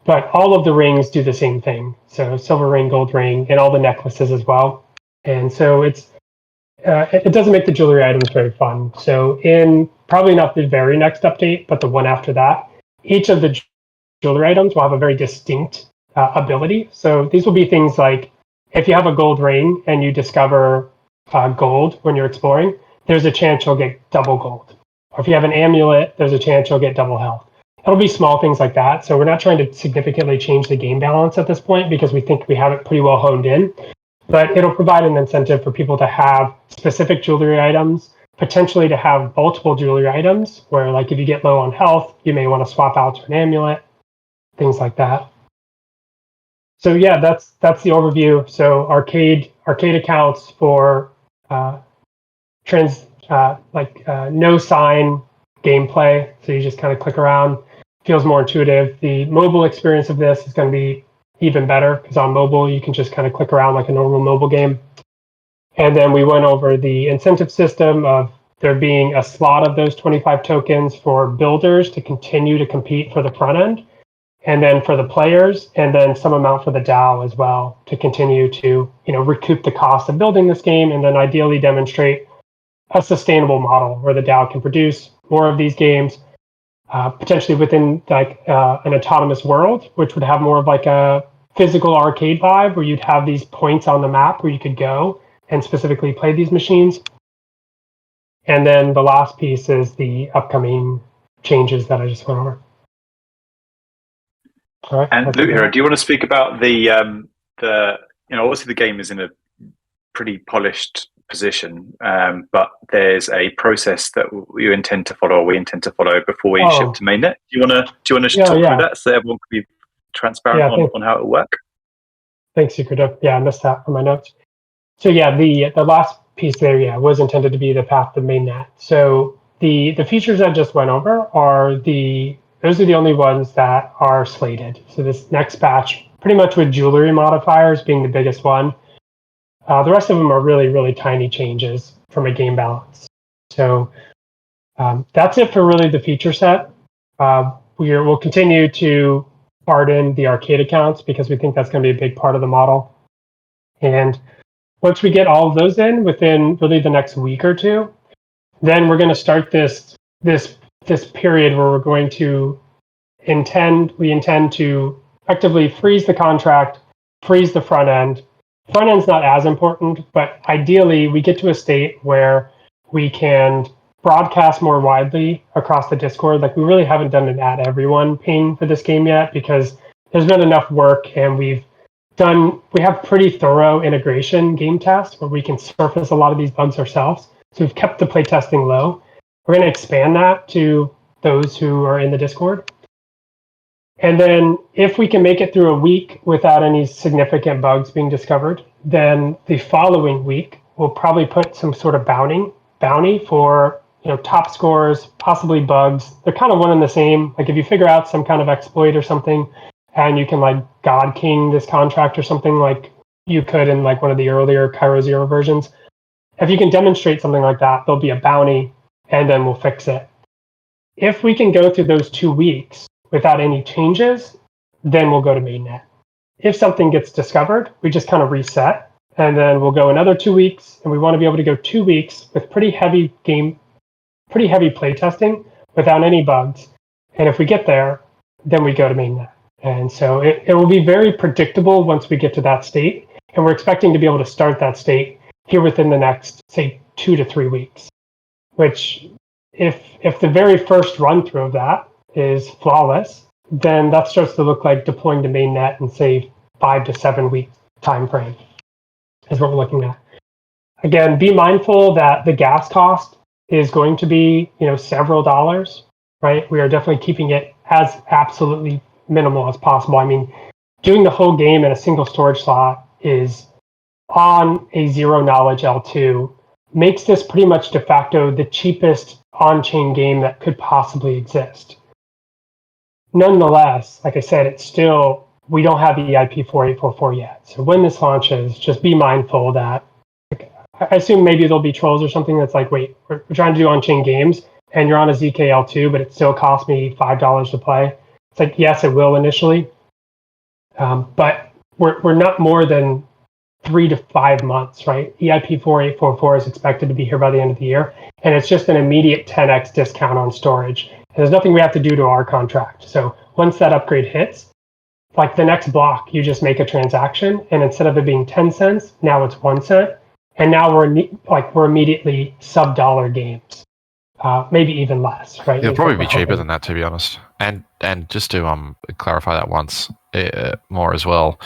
But all of the rings do the same thing. So silver ring, gold ring, and all the necklaces as well. And so it doesn't make the jewelry items very fun. So in probably not the very next update, but the one after that, each of the jewelry items will have a very distinct ability. So these will be things like if you have a gold ring and you discover gold when you're exploring, there's a chance you'll get double gold. Or if you have an amulet, there's a chance you'll get double health. It'll be small things like that. So we're not trying to significantly change the game balance at this point because we think we have it pretty well honed in. But it'll provide an incentive for people to have specific jewelry items, potentially to have multiple jewelry items, where like if you get low on health, you may want to swap out to an amulet, things like that. So yeah, that's the overview. So arcade accounts for no sign gameplay. So you just kind of click around, feels more intuitive. The mobile experience of this is going to be even better because on mobile you can just kind of click around like a normal mobile game. And then we went over the incentive system of there being a slot of those 25 tokens for builders to continue to compete for the front end, and then for the players, and then some amount for the DAO as well to continue to recoup the cost of building this game, and then ideally demonstrate a sustainable model where the DAO can produce more of these games, potentially within like an autonomous world, which would have more of like a physical arcade vibe where you'd have these points on the map where you could go and specifically play these machines. And then the last piece is the upcoming changes that I just went over. All right,
and Loot Hero, do you want to speak about the obviously the game is in a pretty polished position, but there's a process that we intend to follow before we ship to mainnet. Do you want to talk through that so everyone can be transparent on how it will work?
Thanks, Secreto. Yeah, I missed that from my notes. So yeah, the last piece there, was intended to be the path to mainnet. So the features I just went over those are the only ones that are slated. So this next batch, pretty much with jewelry modifiers being the biggest one. The rest of them are really, really tiny changes from a game balance. So that's it for really the feature set. We'll continue to harden the arcade accounts because we think that's going to be a big part of the model. And once we get all of those in within really the next week or two, then we're going to start this period where we're going to intend to effectively freeze the contract, freeze the front end. Front end's not as important, but ideally we get to a state where we can broadcast more widely across the Discord. Like we really haven't done an at everyone ping for this game yet because there's been enough work and we have pretty thorough integration game tests where we can surface a lot of these bugs ourselves. So we've kept the playtesting low. We're going to expand that to those who are in the Discord. And then if we can make it through a week without any significant bugs being discovered, then the following week, we'll probably put some sort of bounty for top scores, possibly bugs. They're kind of one and the same. Like if you figure out some kind of exploit or something, and you can like God King this contract or something like you could in like one of the earlier Cairo Zero versions. If you can demonstrate something like that, there'll be a bounty, and then we'll fix it. If we can go through those 2 weeks without any changes, then we'll go to mainnet. If something gets discovered, we just kind of reset, and then we'll go another 2 weeks, and we want to be able to go 2 weeks with pretty heavy play testing without any bugs. And if we get there, then we go to mainnet. And so it will be very predictable once we get to that state. And we're expecting to be able to start that state here within the next, say, 2 to 3 weeks, which if the very first run through of that is flawless, then that starts to look like deploying to mainnet in, say, 5 to 7 week time frame is what we're looking at. Again, be mindful that the gas cost is going to be, several dollars, right? We are definitely keeping it as absolutely minimal as possible. I mean, doing the whole game in a single storage slot is on a zero knowledge L2 makes this pretty much de facto the cheapest on-chain game that could possibly exist. Nonetheless, like I said, it's still, we don't have EIP 4844 yet. So when this launches, just be mindful that, I assume maybe there'll be trolls or something that's like, wait, we're trying to do on-chain games and you're on a ZKL2, but it still costs me $5 to play. It's like, yes, it will initially, but we're not more than 3 to 5 months, right? EIP 4844 is expected to be here by the end of the year, and it's just an immediate 10x discount on storage. And there's nothing we have to do to our contract. So once that upgrade hits, like the next block, you just make a transaction, and instead of it being 10 cents, now it's 1 cent, and now we're immediately sub-dollar games, maybe even less, right?
It'll probably be cheaper than that, to be honest. And just to clarify that once more as well.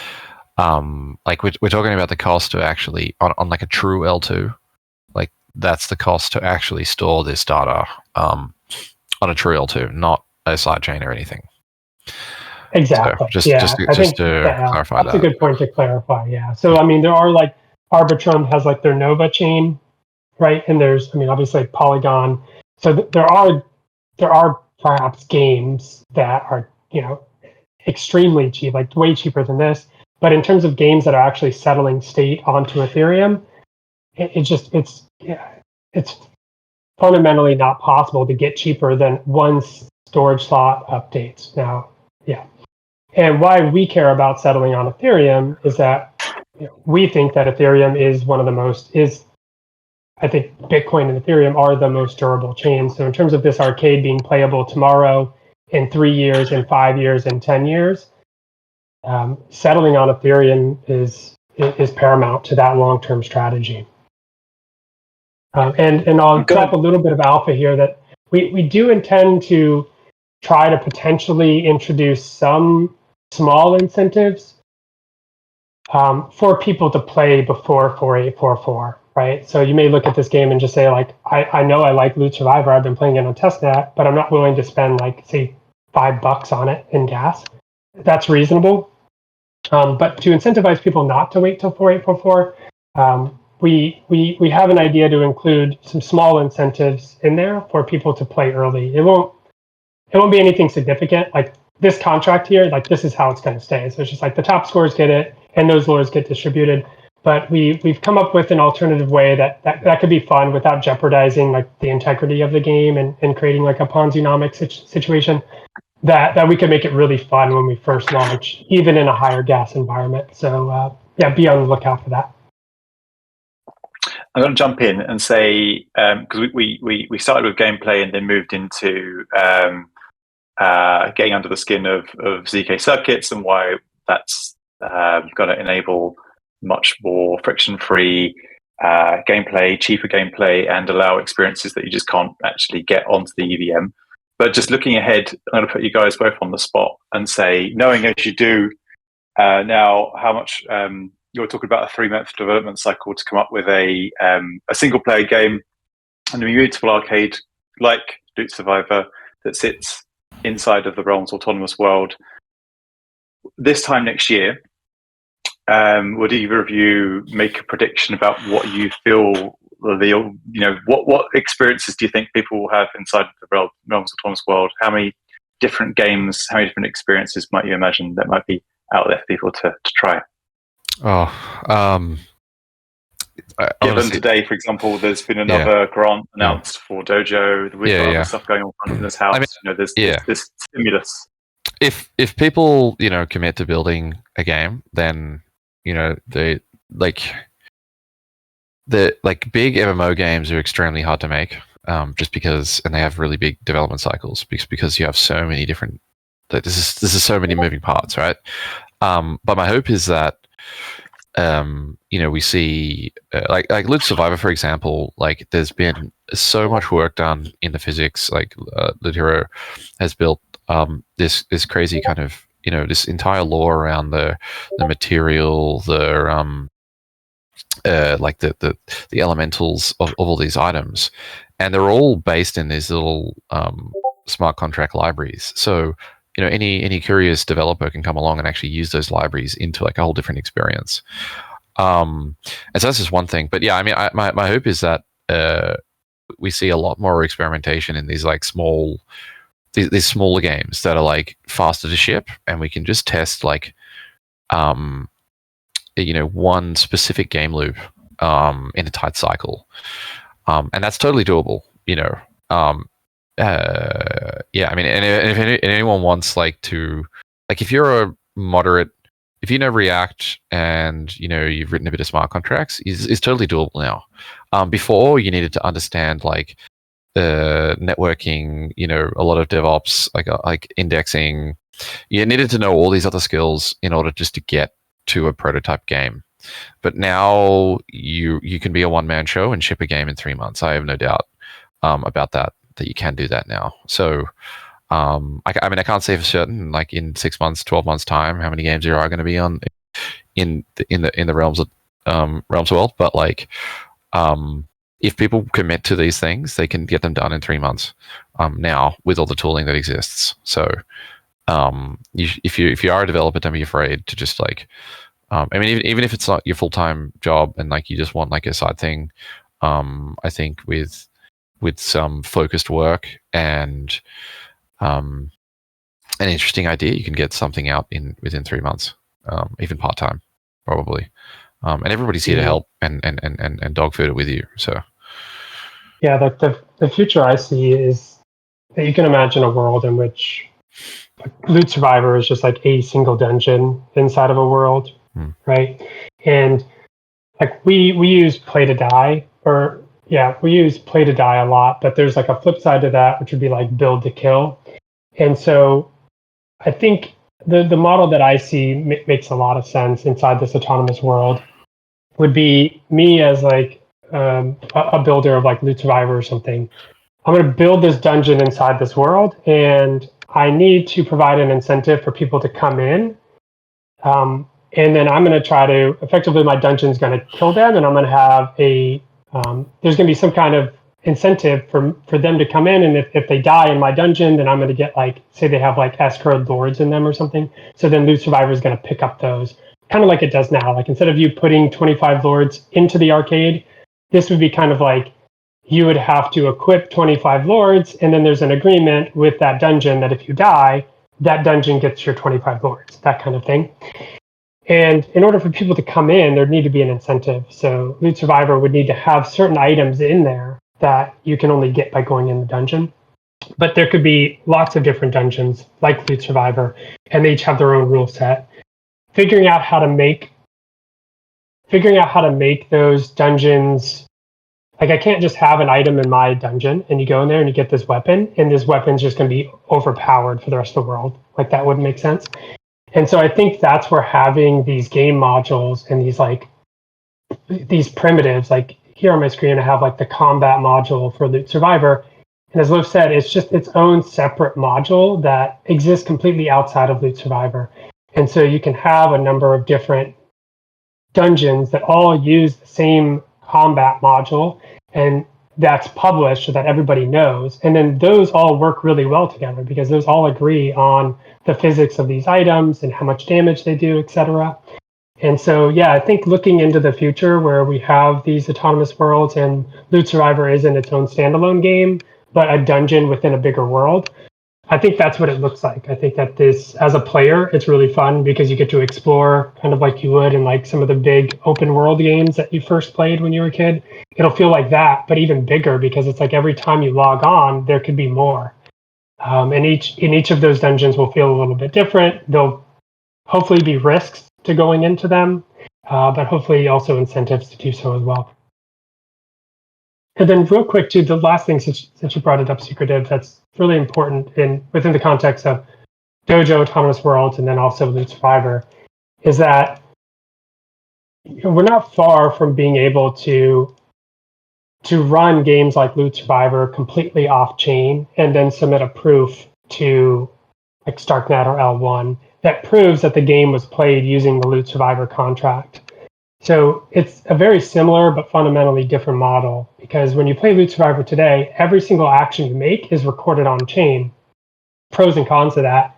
Like we're talking about the cost to actually on like a true L2, like that's the cost to actually store this data on a true L2, not a sidechain or anything.
Exactly.
So just to clarify that.
That's a good point to clarify. Yeah. So I mean, there are like Arbitrum has like their Nova chain, right? And there's obviously like Polygon. So there are perhaps games that are extremely cheap, like way cheaper than this. But in terms of games that are actually settling state onto Ethereum, it's fundamentally not possible to get cheaper than one storage slot updates. Now, yeah. And why we care about settling on Ethereum is that we think that Ethereum is I think Bitcoin and Ethereum are the most durable chains. So in terms of this arcade being playable tomorrow, in 3 years, in 5 years, in 10 years, settling on Ethereum is paramount to that long-term strategy. And I'll drop a little bit of alpha here that we do intend to try to potentially introduce some small incentives for people to play before 4844, right? So you may look at this game and just say, like, I know I like Loot Survivor, I've been playing it on testnet, but I'm not willing to spend, like, say, $5 on it in gas. That's reasonable. But to incentivize people not to wait till 4844, we have an idea to include some small incentives in there for people to play early. It won't be anything significant. Like this contract here, like this is how it's going to stay. So it's just like the top scores get it, and those lures get distributed. But we've come up with an alternative way that could be fun without jeopardizing like the integrity of the game and creating like a Ponzi-nomic situation. That we can make it really fun when we first launch, even in a higher gas environment. So be on the lookout for that.
I'm going to jump in and say, because we started with gameplay and then moved into getting under the skin of ZK circuits and why that's going to enable much more friction-free gameplay, cheaper gameplay, and allow experiences that you just can't actually get onto the EVM. But just looking ahead, I'm going to put you guys both on the spot and say, knowing as you do now how much you're talking about a 3-month development cycle to come up with a single-player game and a beautiful arcade like Loot Survivor that sits inside of the Realms autonomous world. This time next year, would either of you make a prediction about what you feel what experiences do you think people will have inside the Realms Autonomous world? How many different games, how many different experiences might you imagine that might be out there for people to try? Given today, for example, there's been another grant announced for Dojo. We've got other stuff going on in this house. There's this stimulus.
If people commit to building a game, then they the big MMO games are extremely hard to make, just because, and they have really big development cycles because you have so many different. This is so many moving parts, right? But my hope is that we see like Loot Survivor, for example. Like, there's been so much work done in the physics. Like Loot Hero has built this crazy kind of this entire lore around the material, the the elementals of all these items, and they're all based in these little smart contract libraries. So any curious developer can come along and actually use those libraries into like a whole different experience. And so that's just one thing. But yeah, I mean, my hope is that we see a lot more experimentation in these like these smaller games that are like faster to ship, and we can just test like one specific game loop in a tight cycle, and that's totally doable. Yeah, I mean, and if anyone wants if you're a moderate, if you know React and you've written a bit of smart contracts, is totally doable now. Before, you needed to understand networking, a lot of DevOps, like indexing. You needed to know all these other skills in order just to get to a prototype game. But now you can be a one-man show and ship a game in 3 months. I have no doubt about that you can do that now. So I mean, I can't say for certain, like in 6 months, 12 months time, how many games there are going to be on in the realms world. But if people commit to these things, they can get them done in 3 months now with all the tooling that exists. So if you are a developer, don't be afraid to just I mean, even if it's not your full-time job and you just want a side thing, I think with some focused work and an interesting idea, you can get something out within 3 months, even part-time, probably. And everybody's here to help and dog food it with you. So
yeah, the future I see is that you can imagine a world in which Loot Survivor is just like a single dungeon inside of a world, right? And we use play to die, we use play to die a lot, but there's a flip side to that, which would be build to kill. And so I think the model that I see makes a lot of sense inside this autonomous world would be me as a builder of Loot Survivor or something. I'm going to build this dungeon inside this world, and I need to provide an incentive for people to come in. And then I'm going to try to, effectively, my dungeon's going to kill them, and I'm going to have there's going to be some kind of incentive for them to come in, and if they die in my dungeon, then I'm going to get say they have escrowed lords in them or something. So then Loot Survivor is going to pick up those, kind of like it does now. Instead of you putting 25 lords into the arcade, this would be kind of you would have to equip 25 lords, and then there's an agreement with that dungeon that if you die, that dungeon gets your 25 lords, that kind of thing. And in order for people to come in, there'd need to be an incentive. So Loot Survivor would need to have certain items in there that you can only get by going in the dungeon. But there could be lots of different dungeons like Loot Survivor, and they each have their own rule set. Figuring out how to make those dungeons, I can't just have an item in my dungeon and you go in there and you get this weapon, and this weapon's just going to be overpowered for the rest of the world. That wouldn't make sense. And so I think that's where having these game modules and these primitives, here on my screen, I have the combat module for Loot Survivor. And as Liv said, it's just its own separate module that exists completely outside of Loot Survivor. And so you can have a number of different dungeons that all use the same combat module, and that's published so that everybody knows. And then those all work really well together because those all agree on the physics of these items and how much damage they do, etc. And so, yeah, I think looking into the future where we have these autonomous worlds and Loot Survivor isn't its own standalone game, but a dungeon within a bigger world, I think that's what it looks like. I think that this, as a player, it's really fun because you get to explore kind of like you would in like some of the big open world games that you first played when you were a kid. It'll feel like that, but even bigger because it's like every time you log on, there could be more. And each of those dungeons will feel a little bit different. There'll hopefully be risks to going into them, but hopefully also incentives to do so as well. And then real quick too, the last thing since you brought it up, Secretive, that's really important within the context of Dojo, Autonomous Worlds, and then also Loot Survivor, is that we're not far from being able to run games like Loot Survivor completely off chain and then submit a proof to like Starknet or L1 that proves that the game was played using the Loot Survivor contract. So it's a very similar but fundamentally different model because when you play Loot Survivor today, every single action you make is recorded on chain. Pros and cons of that.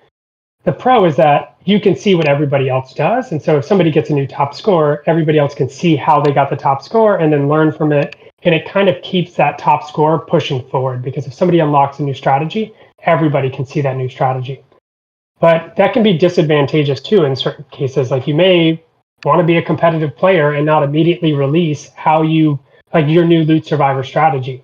The pro is that you can see what everybody else does. And so if somebody gets a new top score, everybody else can see how they got the top score and then learn from it. And it kind of keeps that top score pushing forward because if somebody unlocks a new strategy, everybody can see that new strategy. But that can be disadvantageous too in certain cases. Like you may want to be a competitive player and not immediately release how you like your new Loot Survivor strategy.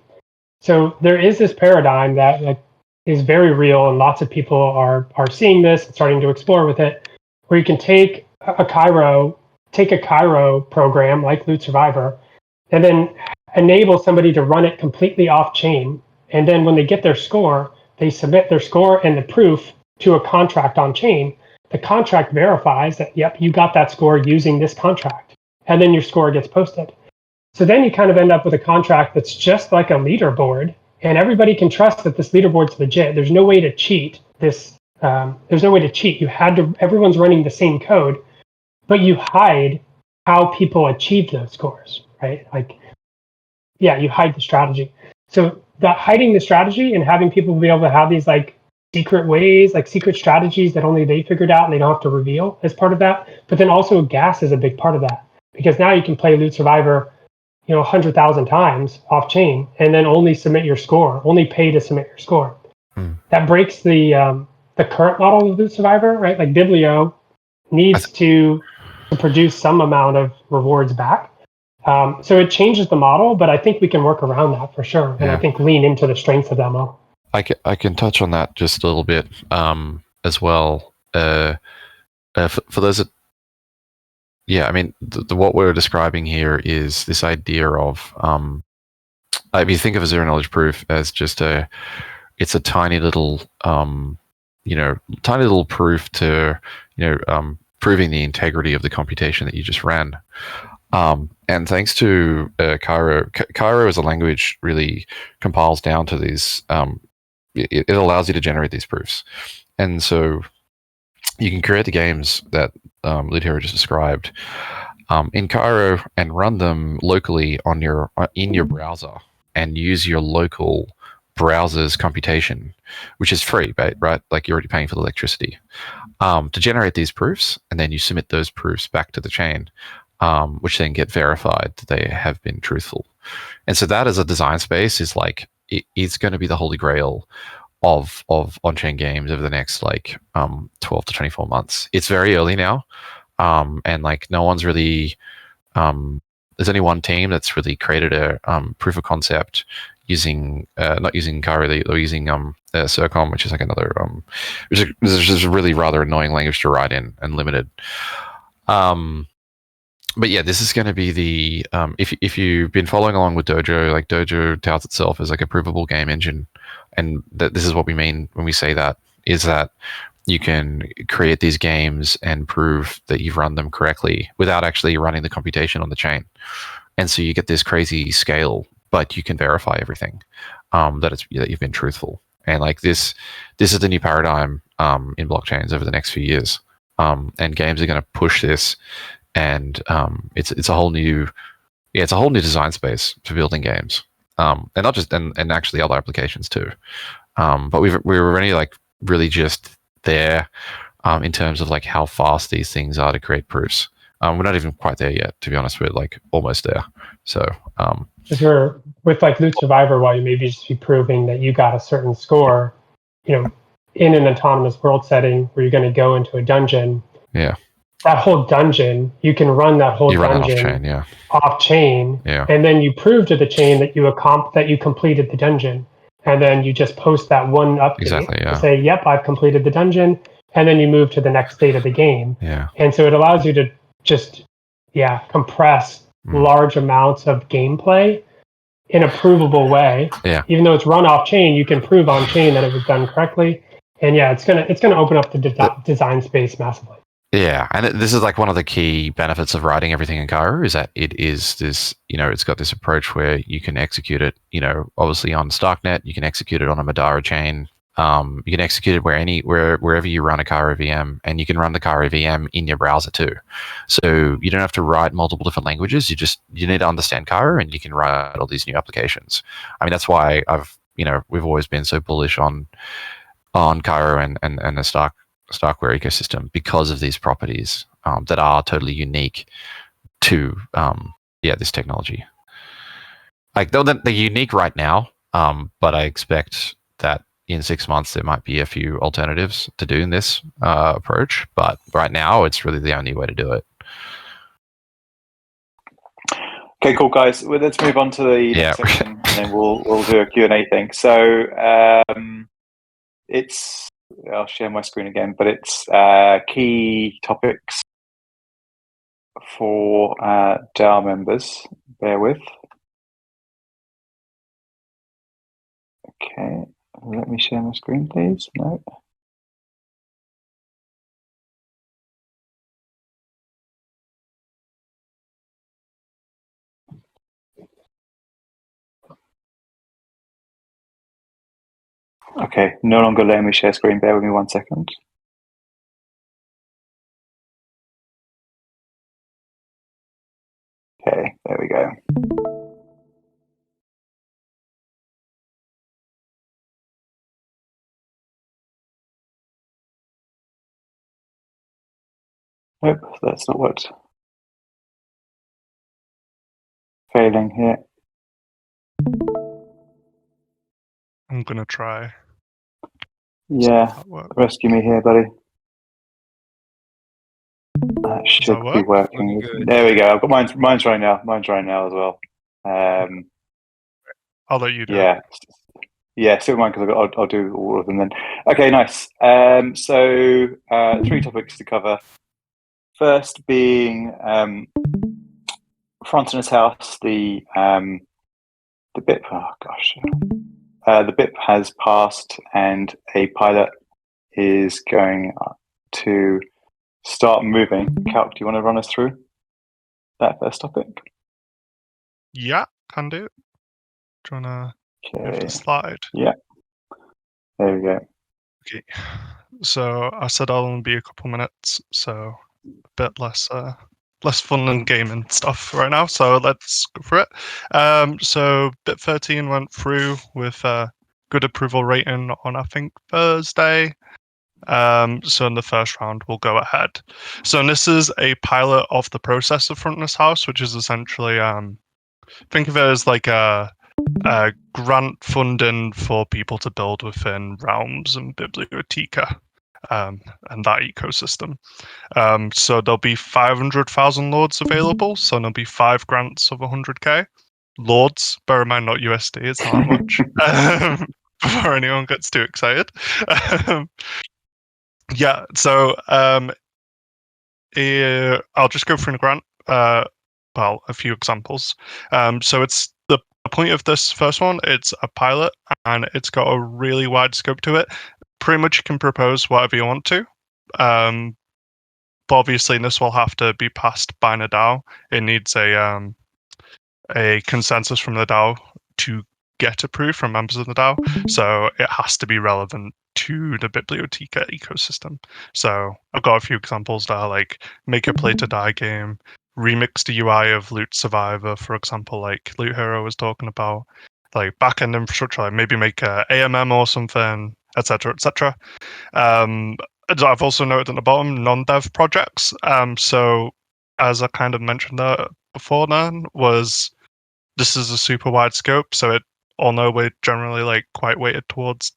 So there is this paradigm that is very real, and lots of people are seeing this and starting to explore with it, where you can take a Cairo program like Loot Survivor, and then enable somebody to run it completely off chain. And then when they get their score, they submit their score and the proof to a contract on chain. The contract verifies that, yep, you got that score using this contract. And then your score gets posted. So then you kind of end up with a contract that's just like a leaderboard, and everybody can trust that this leaderboard's legit. There's no way to cheat this. There's no way to cheat. Everyone's running the same code, but you hide how people achieve those scores, right? Like, yeah, you hide the strategy. So that hiding the strategy and having people be able to have these like secret ways, like secret strategies that only they figured out and they don't have to reveal as part of that. But then also gas is a big part of that because now you can play Loot Survivor 100,000 times off chain and then only submit your score, only pay to submit your score. That breaks the current model of Loot Survivor, right? Like Biblio needs to produce some amount of rewards back. So it changes the model, but I think we can work around that for sure. And I think lean into the strengths of that model.
I can touch on that just a little bit as well. For those that, yeah, I mean, what we're describing here is this idea of, if you think of a zero knowledge proof as just it's a tiny little, tiny little proof to, proving the integrity of the computation that you just ran. And thanks to Cairo as a language really compiles down to these. It allows you to generate these proofs, and so you can create the games that Loot Hero just described in Cairo and run them locally in your browser and use your local browser's computation, which is free, right? Like you're already paying for the electricity to generate these proofs, and then you submit those proofs back to the chain, which then get verified that they have been truthful. And so that as a design space is like it's going to be the holy grail of on-chain games over the next 12 to 24 months. It's very early now, and like no one's really there's only one team that's really created a proof of concept using not using Cairo, they're using Circom, which is like another which is a really rather annoying language to write in and limited. But yeah, this is going to be the if you've been following along with Dojo, like Dojo touts itself as like a provable game engine, and this is what we mean when we say that, is that you can create these games and prove that you've run them correctly without actually running the computation on the chain, and so you get this crazy scale, but you can verify everything that you've been truthful. And like this is the new paradigm in blockchains over the next few years, and games are going to push this. And it's a whole new design space for building games, and not just and actually other applications too. But we're only like really just there in terms of like how fast these things are to create proofs. We're not even quite there yet, to be honest. We're like almost there. So
Because we're with like Loot Survivor, while you maybe just be proving that you got a certain score, in an autonomous world setting where you're going to go into a dungeon.
Yeah.
That whole dungeon, you can run that whole dungeon off chain, and then you prove to the chain that you completed the dungeon, and then you just post that one update to say, "Yep, I've completed the dungeon," and then you move to the next state of the game.
Yeah.
And so it allows you to just compress large amounts of gameplay in a provable way.
Yeah.
Even though it's run off chain, you can prove on chain that it was done correctly. And it's gonna open up the design space massively.
Yeah, and this is like one of the key benefits of writing everything in Cairo is that it is this, it's got this approach where you can execute it, obviously on StarkNet, you can execute it on a Madara chain, you can execute it wherever you run a Cairo VM, and you can run the Cairo VM in your browser too. So you don't have to write multiple different languages. You need to understand Cairo, and you can write all these new applications. I mean, that's why we've always been so bullish on Cairo and the Starkware ecosystem because of these properties that are totally unique to this technology. Like they're unique right now, but I expect that in 6 months there might be a few alternatives to doing this approach. But right now, it's really the only way to do it.
Okay, cool, guys. Well, let's move on to the next section, and then we'll do a Q&A thing. So I'll share my screen again, but it's key topics for DAO members. Bear with. Okay, let me share my screen, please. No. Okay, no longer letting me share screen. Bear with me 1 second. Okay, there we go. Nope, that's not what. Failing here.
I'm gonna try.
Yeah, rescue me here, buddy. That should be working. There we go. I've got mine's running now. Mine's running now as well.
I'll let you do
it. Yeah, still mine because I'll do all of them then. Okay, nice. So 3 topics to cover. First being Fronteners House, the BIP. Oh gosh, the BIP has passed, and a pilot is going to start moving. Calc, do you want to run us through that first topic?
Yeah, can do. Do you want to move the slide?
Yeah. There we go.
Okay. So I said I'll only be a couple minutes, so a bit less fun than gaming stuff right now. So let's go for it. So BIP 13 went through with a good approval rating on I think Thursday. So in the first round, we'll go ahead. So this is a pilot of the process of Fronteners House, which is essentially think of it as like a grant funding for people to build within Realms and Bibliotheca and that ecosystem. So there'll be 500,000 Lords available. So there'll be 5 grants of 100k. Lords, bear in mind, not USD, it's not that much. Before anyone gets too excited. Yeah, so I'll just go through the grant. A few examples. So it's the point of this first one. It's a pilot, and it's got a really wide scope to it. Pretty much, you can propose whatever you want to. But obviously, this will have to be passed by a DAO. It needs a consensus from the DAO to get approved from members of the DAO. So it has to be relevant to the Bibliotheca ecosystem. So I've got a few examples that are like make a play to die game, remix the UI of Loot Survivor, for example, like Loot Hero was talking about, like backend infrastructure, like maybe make a AMM or something, etc., etc. I've also noted at the bottom non-dev projects. So as I kind of mentioned that before, then was this is a super wide scope, so it although we're generally like quite weighted towards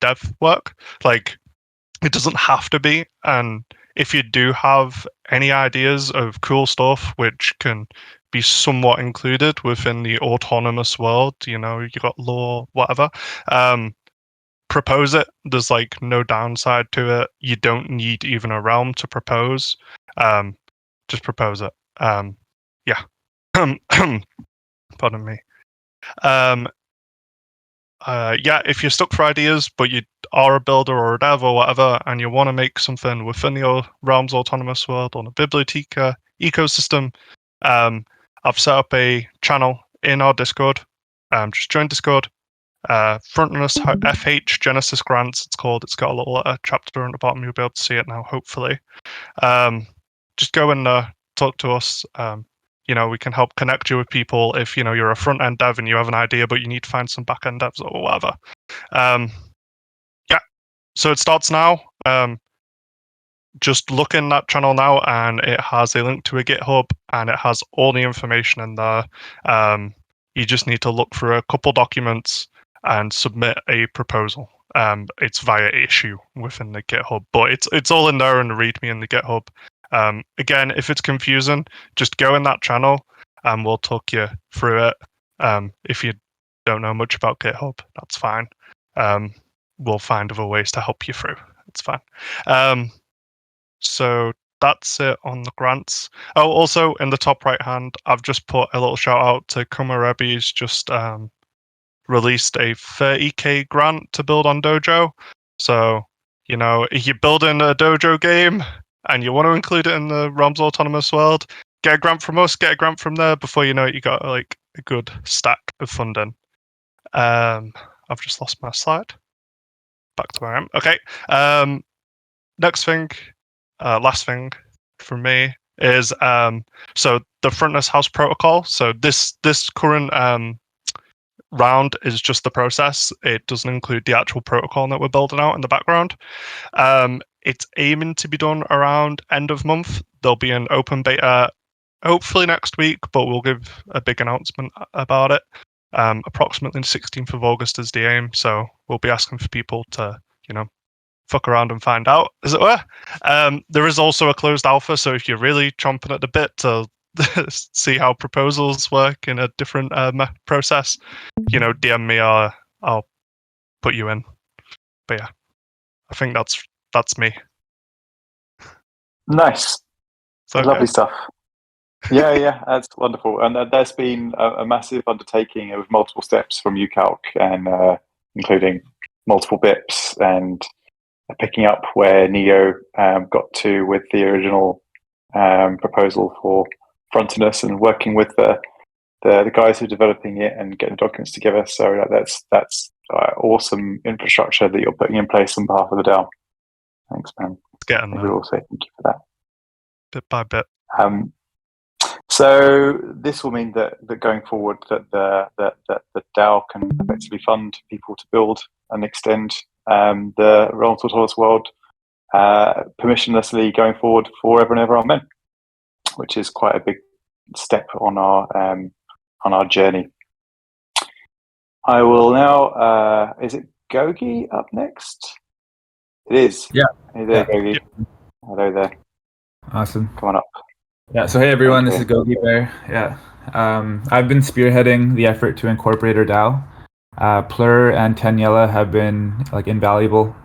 dev work, like it doesn't have to be. And if you do have any ideas of cool stuff which can be somewhat included within the autonomous world, you got law, whatever, propose it. There's like no downside to it. You don't need even a realm to propose. Just propose it. Yeah. Pardon me. Yeah, if you're stuck for ideas, but you are a builder or a dev or whatever, and you want to make something within the Realms Autonomous world on a Bibliotheca ecosystem, I've set up a channel in our Discord. Just join Discord. Frontless FH Genesis Grants, it's called. It's got a little chapter on the bottom. You'll be able to see it now, hopefully. Just go and talk to us. We can help connect you with people if you're a front end dev and you have an idea, but you need to find some back end devs or whatever. Yeah, so it starts now. Just look in that channel now, and it has a link to a GitHub, and it has all the information in there. You just need to look for a couple documents and submit a proposal. It's via issue within the GitHub, but it's all in there in the README in the GitHub. Again, if it's confusing, just go in that channel and we'll talk you through it. If you don't know much about GitHub, that's fine. We'll find other ways to help you through. It's fine. So that's it on the grants. Oh, also in the top right hand, I've just put a little shout out to Kumarebi's just released a 30k grant to build on Dojo. So, if you're building a Dojo game and you want to include it in the Realms Autonomous world, get a grant from us, get a grant from there. Before you know it, you got like a good stack of funding. I've just lost my slide. Back to where I am. Okay. Next thing, last thing for me is so the Frontless House protocol. So this current round is just the process. It doesn't include the actual protocol that we're building out in the background. It's aiming to be done around end of month. There'll be an open beta hopefully next week, but we'll give a big announcement about it. Approximately the 16th of August is the aim, so we'll be asking for people to, fuck around and find out, as it were. There is also a closed alpha, so if you're really chomping at the bit to see how proposals work in a different process, DM me, I'll put you in. But yeah, I think that's me.
Nice.
Okay.
Lovely stuff. Yeah, that's wonderful. And there's been a massive undertaking with multiple steps from UCalc, and including multiple BIPs and picking up where Neo got to with the original proposal for frontiness, and working with the guys who are developing it and getting the documents together. So that's awesome infrastructure that you're putting in place on behalf of the DAO. Thanks, man.
It's getting
I
there.
will say thank you for that.
Bit by bit.
So this will mean that going forward, that the DAO can effectively fund people to build and extend the Realms Autonomous world permissionlessly going forward forever and ever, amen. Which is quite a big step on our journey. I will now. Is it Gogi up next? It is.
Yeah.
Hey there,
Yeah.
Gogi.
Yep.
Hello there.
Awesome.
Come on up.
Yeah. So hey everyone,
Okay.
this is Gogi Bear. Yeah. I've been spearheading the effort to incorporate our DAO. Plur and Tanyella have been invaluable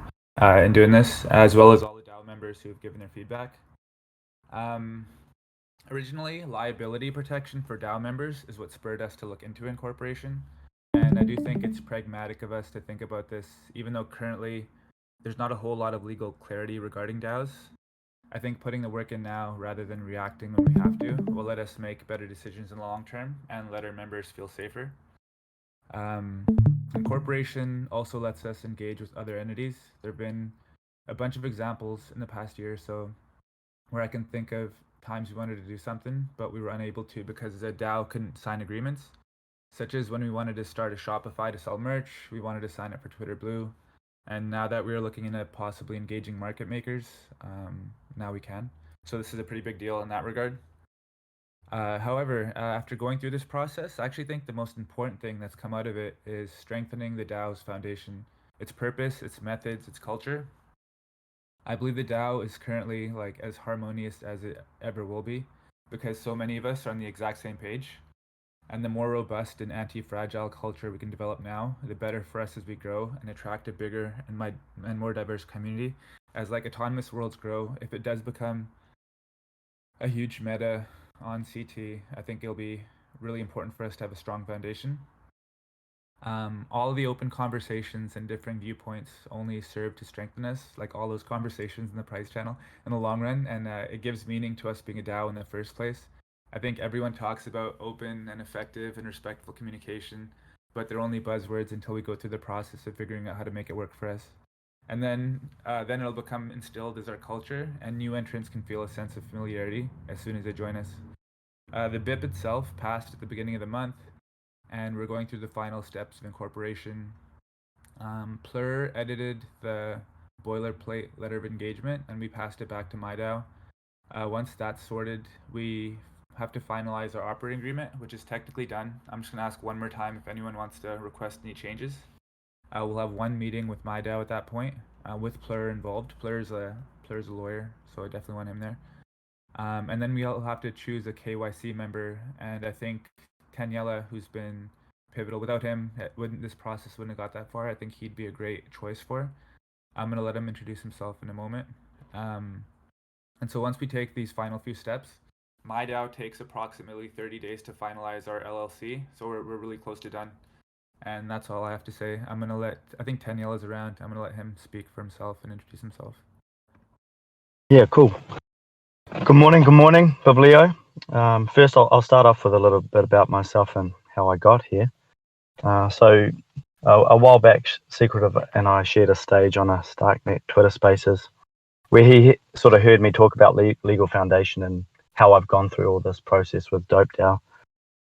in doing this, as well as all the DAO members who have given their feedback. Originally, liability protection for DAO members is what spurred us to look into incorporation, and I do think it's pragmatic of us to think about this, even though currently there's not a whole lot of legal clarity regarding DAOs. I think putting the work in now rather than reacting when we have to will let us make better decisions in the long term and let our members feel safer. Incorporation also lets us engage with other entities. There have been a bunch of examples in the past year or so where I can think of times we wanted to do something, but we were unable to because the DAO couldn't sign agreements, such as when we wanted to start a Shopify to sell merch, we wanted to sign up for Twitter Blue, and now that we're looking into possibly engaging market makers, now we can. So this is a pretty big deal in that regard. However, after going through this process, I actually think the most important thing that's come out of it is strengthening the DAO's foundation, its purpose, its methods, its culture. I believe the DAO is currently like as harmonious as it ever will be, because so many of us are on the exact same page. And the more robust and anti-fragile culture we can develop now, the better for us as we grow and attract a bigger and more diverse community. As like autonomous worlds grow, if it does become a huge meta on CT, I think it'll be really important for us to have a strong foundation. All of the open conversations and differing viewpoints only serve to strengthen us, like all those conversations in the prize channel in the long run, and it gives meaning to us being a DAO in the first place. I think everyone talks about open and effective and respectful communication, but they're only buzzwords until we go through the process of figuring out how to make it work for us. And then it'll become instilled as our culture, and new entrants can feel a sense of familiarity as soon as they join us. The BIP itself passed at the beginning of the month, and we're going through the final steps of incorporation. Plur edited the boilerplate letter of engagement, and we passed it back to MyDAO. Once that's sorted, we have to finalize our operating agreement, which is technically done. I'm just going to ask one more time if anyone wants to request any changes. We'll have one meeting with MyDAO at that point, with Plur involved. Plur's a lawyer, so I definitely want him there. And then we'll have to choose a KYC member, and I think Daniela, who's been pivotal. Without him, this process wouldn't have got that far. I think he'd be a great choice for. I'm going to let him introduce himself in a moment. And so once we take these final few steps, MyDAO takes approximately 30 days to finalize our LLC, so we're really close to done. And that's all I have to say. I think Daniela's around. I'm going to let him speak for himself and introduce himself.
Yeah, cool. Good morning, Biblio. First, I'll start off with a little bit about myself and how I got here. So a while back, Secretive and I shared a stage on a Starknet Twitter Spaces where he sort of heard me talk about legal foundation and how I've gone through all this process with DopeDAO.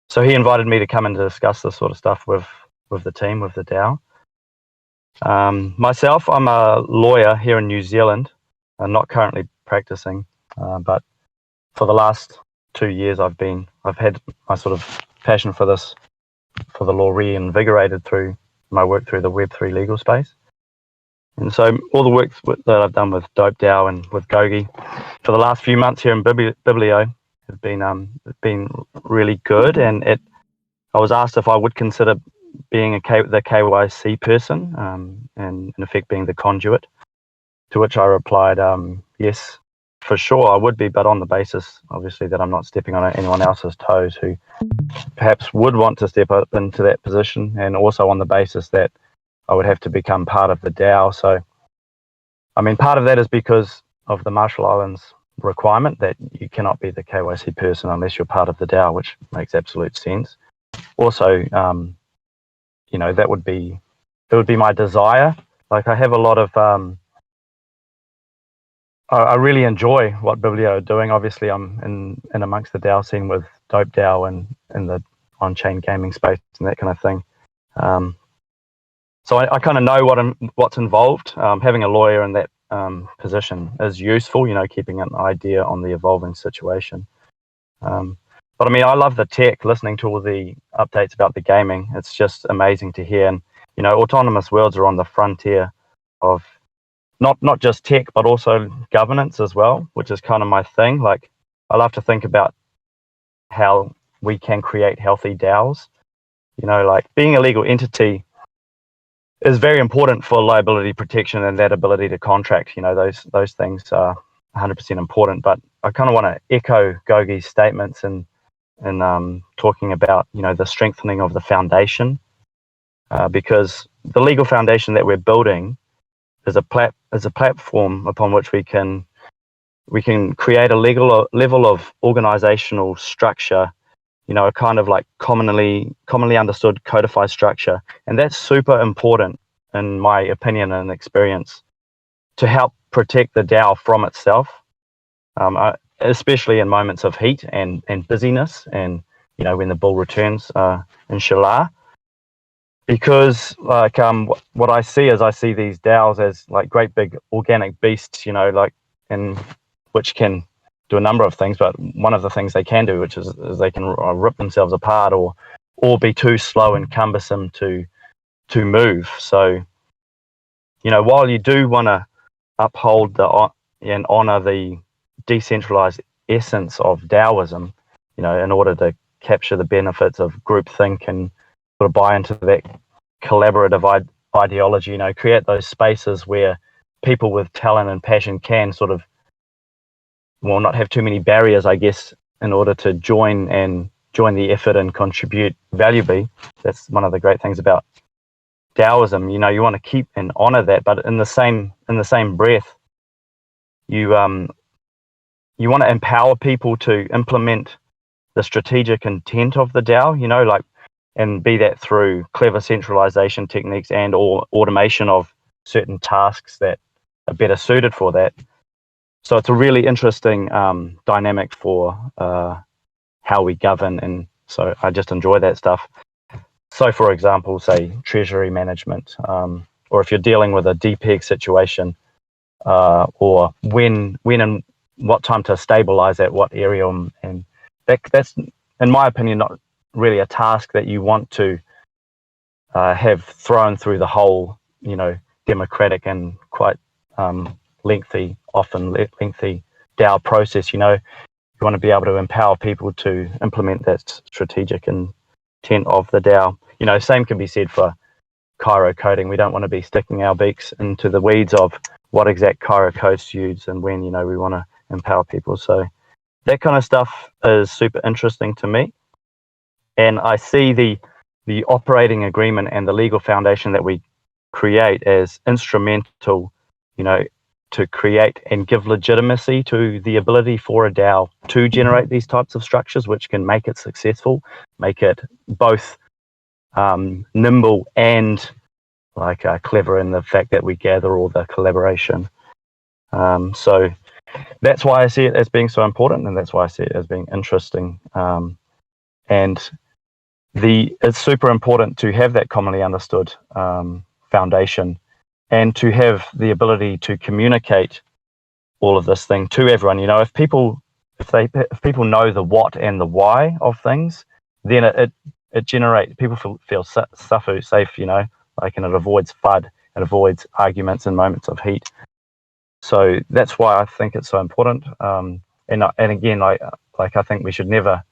So he invited me to come and discuss this sort of stuff with the team, with the DAO. Myself, I'm a lawyer here in New Zealand, not currently practicing, but for the last 2 years I've had my sort of passion for the law reinvigorated through my work through the Web3 legal space. And so all the work that I've done with DopeDAO and with Gogi for the last few months here in Biblio have been really good. And I was asked if I would consider being the KYC person, and in effect being the conduit, to which I replied, yes, for sure I would be, but on the basis, obviously, that I'm not stepping on anyone else's toes who perhaps would want to step up into that position, and also on the basis that I would have to become part of the DAO. So, I mean, part of that is because of the Marshall Islands requirement that you cannot be the KYC person unless you're part of the DAO, which makes absolute sense. Also, that would be my desire. Like, I have a lot of I really enjoy what Biblio are doing. Obviously, I'm in amongst the DAO scene with DopeDAO and in the on-chain gaming space and that kind of thing. So I kind of know what's involved. Having a lawyer in that position is useful, keeping an idea on the evolving situation. But I mean, I love the tech, listening to all the updates about the gaming. It's just amazing to hear. And, autonomous worlds are on the frontier of not just tech, but also governance as well, which is kind of my thing. Like, I love to think about how we can create healthy DAOs. Like, being a legal entity is very important for liability protection and that ability to contract. Those things are 100% important. But I kind of want to echo Gogi's statements and talking about the strengthening of the foundation, because the legal foundation that we're building is a platform upon which we can create a level of organizational structure, a kind of like commonly understood codified structure, and that's super important in my opinion and experience to help protect the DAO from itself, especially in moments of heat and busyness, and when the bull returns, inshallah. Because what I see these DAOs as like great big organic beasts, and which can do a number of things, but one of the things they can do, which is they can rip themselves apart or be too slow and cumbersome to move. So, while you do want to uphold and honor the decentralized essence of Taoism, in order to capture the benefits of groupthink and sort of buy into that collaborative ideology, create those spaces where people with talent and passion can sort of, not have too many barriers, I guess, in order to join the effort and contribute valuably. That's one of the great things about Taoism. You want to keep and honor that, but in the same breath, you want to empower people to implement the strategic intent of the Tao, and be that through clever centralization techniques and or automation of certain tasks that are better suited for that. So it's a really interesting dynamic for how we govern, and so I just enjoy that stuff. So, for example, say treasury management, or if you're dealing with a DPEG situation, or when and what time to stabilize at what area, and that's, in my opinion, not really a task that you want to have thrown through the whole, democratic and quite lengthy DAO process. You want to be able to empower people to implement that strategic intent of the DAO. Same can be said for Cairo coding. We don't want to be sticking our beaks into the weeds of what exact Cairo codes to use and when. We want to empower people. So that kind of stuff is super interesting to me. And I see the operating agreement and the legal foundation that we create as instrumental, to create and give legitimacy to the ability for a DAO to generate these types of structures, which can make it successful, make it both nimble and clever in the fact that we gather all the collaboration. So that's why I see it as being so important, and that's why I see it as being interesting. And it's super important to have that commonly understood foundation, and to have the ability to communicate all of this thing to everyone. If people know the what and the why of things, then it generates, people feel safe, and it avoids FUD, it avoids arguments and moments of heat. So that's why I think it's so important. And again, I think we should never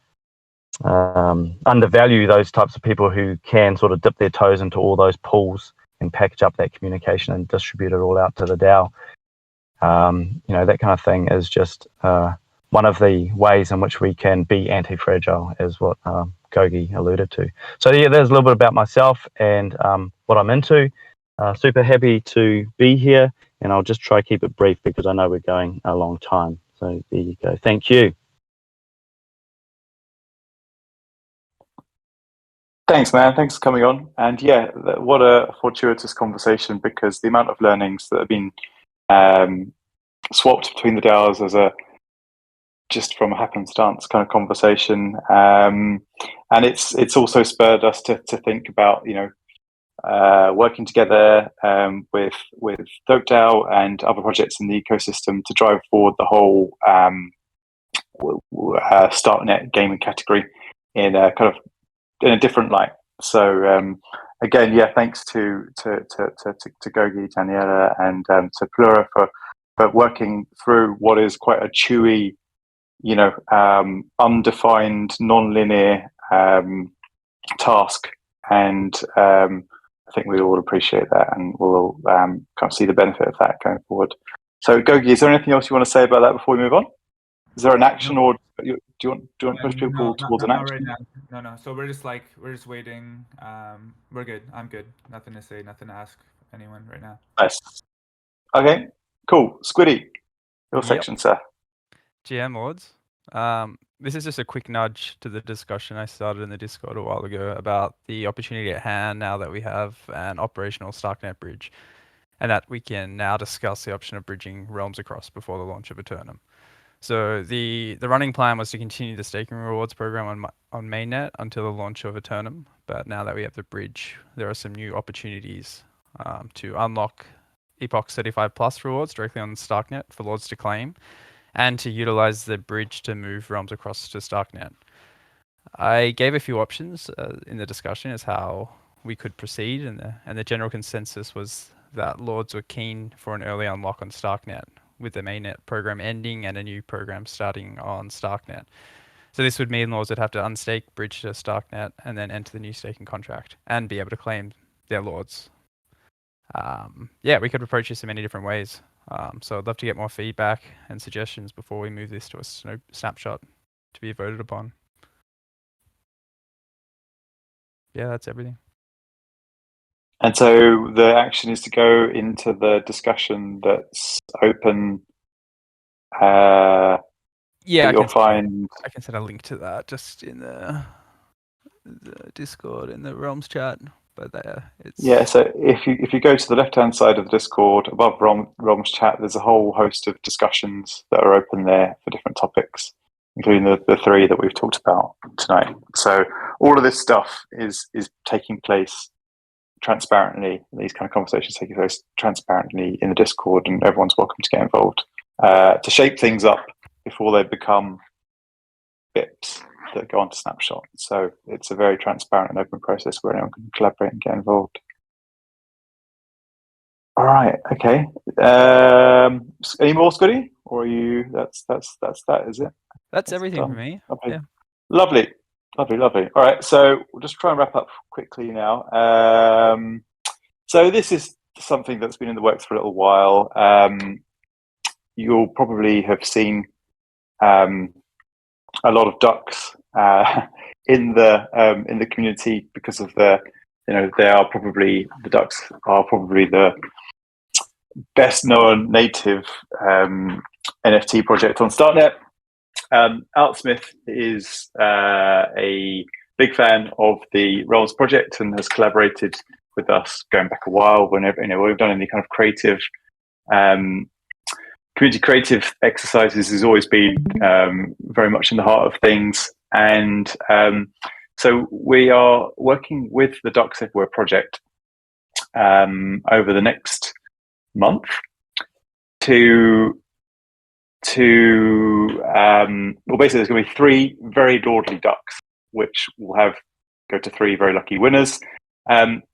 undervalue those types of people who can sort of dip their toes into all those pools and package up that communication and distribute it all out to the DAO. That kind of thing is just one of the ways in which we can be anti-fragile, as what Gogi alluded to. So yeah, there's a little bit about myself and what I'm into. Super happy to be here, and I'll just try to keep it brief because I know we're going a long time. So there you go. Thank you.
Thanks, man. Thanks for coming on. And yeah, what a fortuitous conversation, because the amount of learnings that have been swapped between the DAOs as just from a happenstance kind of conversation, and it's also spurred us to think about working together with DopeDAO and other projects in the ecosystem to drive forward the whole StartNet gaming category in a kind of in a different light. So again, yeah, thanks to Gogi, Daniela, and to Plura for working through what is quite a chewy, undefined, non-linear task, and I think we all appreciate that, and we'll kind of see the benefit of that going forward. So, Gogi, is there anything else you want to say about that before we move on? Is there an action, or do you want to push people towards an action?
Right now. No. So we're just waiting. We're good. I'm good. Nothing to say. Nothing to ask anyone right now.
Nice. Okay. Cool. Squiddy, your section, sir.
GM Lords. This is just a quick nudge to the discussion I started in the Discord a while ago about the opportunity at hand now that we have an operational StarkNet bridge, and that we can now discuss the option of bridging realms across before the launch of Eternum. So the running plan was to continue the staking rewards program on mainnet until the launch of Eternum, but now that we have the bridge, there are some new opportunities to unlock Epoch 35 Plus rewards directly on StarkNet for Lords to claim, and to utilize the bridge to move realms across to Starknet. I gave a few options in the discussion as how we could proceed, and the general consensus was that Lords were keen for an early unlock on Starknet, with the mainnet program ending and a new program starting on Starknet. So this would mean Lords would have to unstake, bridge to Starknet, and then enter the new staking contract and be able to claim their Lords. Yeah, we could approach this in many different ways. So I'd love to get more feedback and suggestions before we move this to a snapshot to be voted upon. Yeah, that's everything.
And so the action is to go into the discussion that's open.
Yeah,
you'll find.
I can send a link to that just in the Discord in the Realms chat. But it's
So if you go to the left-hand side of the Discord above Rom's chat, there's a whole host of discussions that are open there for different topics, including the three that we've talked about tonight. So all of this stuff is taking place transparently. These kind of conversations taking place transparently in the Discord, and everyone's welcome to get involved to shape things up before they become BIPs that go on to Snapshot. So it's a very transparent and open process where anyone can collaborate and get involved. All right, okay. Any more, Scotty? Or are you? That's that, is it?
That's everything for me.
Okay.
Yeah.
Lovely. All right, so we'll just try and wrap up quickly now. So this is something that's been in the works for a little while. You'll probably have seen a lot of ducks in the community because of the ducks are probably the best known native NFT project on Starknet. Altsmith is a big fan of the Realms project and has collaborated with us going back a while. Whenever we've done any kind of creative community creative exercises, has always been very much in the heart of things. And so we are working with the Ducks Everywhere project over the next month to basically there's going to be 3 very lordly ducks, which will go to 3 very lucky winners.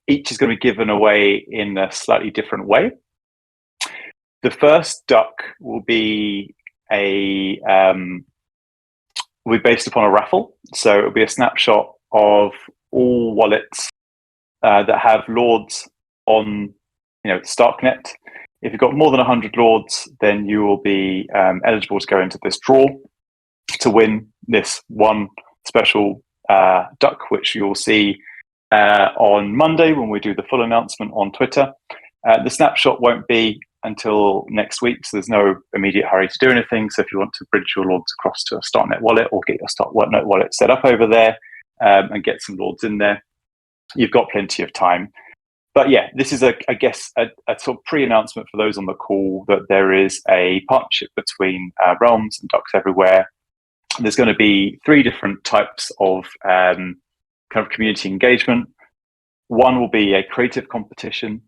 Each is going to be given away in a slightly different way. The first duck will be will be based upon a raffle. So it'll be a snapshot of all wallets that have Lords on, Starknet. If you've got more than 100 Lords, then you will be eligible to go into this draw to win this one special duck, which you'll see on Monday when we do the full announcement on Twitter. The snapshot won't be until next week, so there's no immediate hurry to do anything. So if you want to bridge your Lords across to a Starknet wallet or get your Starknet wallet set up over there and get some Lords in there, you've got plenty of time. But yeah, this is, I guess, a sort of pre-announcement for those on the call that there is a partnership between Realms and Ducks Everywhere. There's going to be 3 different types of kind of community engagement. One will be a creative competition.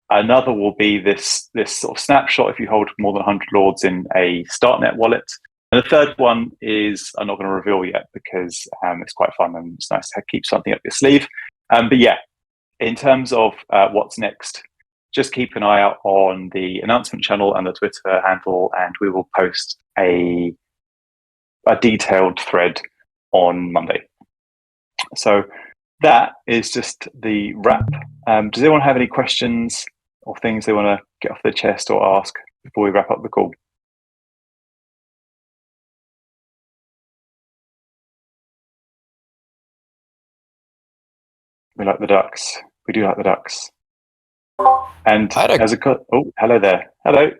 Another will be this sort of snapshot if you hold more than 100 Lords in a Starknet wallet. And the third one is I'm not going to reveal yet because it's quite fun and it's nice to keep something up your sleeve. But yeah, in terms of what's next, just keep an eye out on the announcement channel and the Twitter handle, and we will post a detailed thread on Monday. So that is just the wrap. Does anyone have any questions or things they want to get off their chest or ask before we wrap up the call? We like the ducks. We do like the ducks. And hello there. Hello.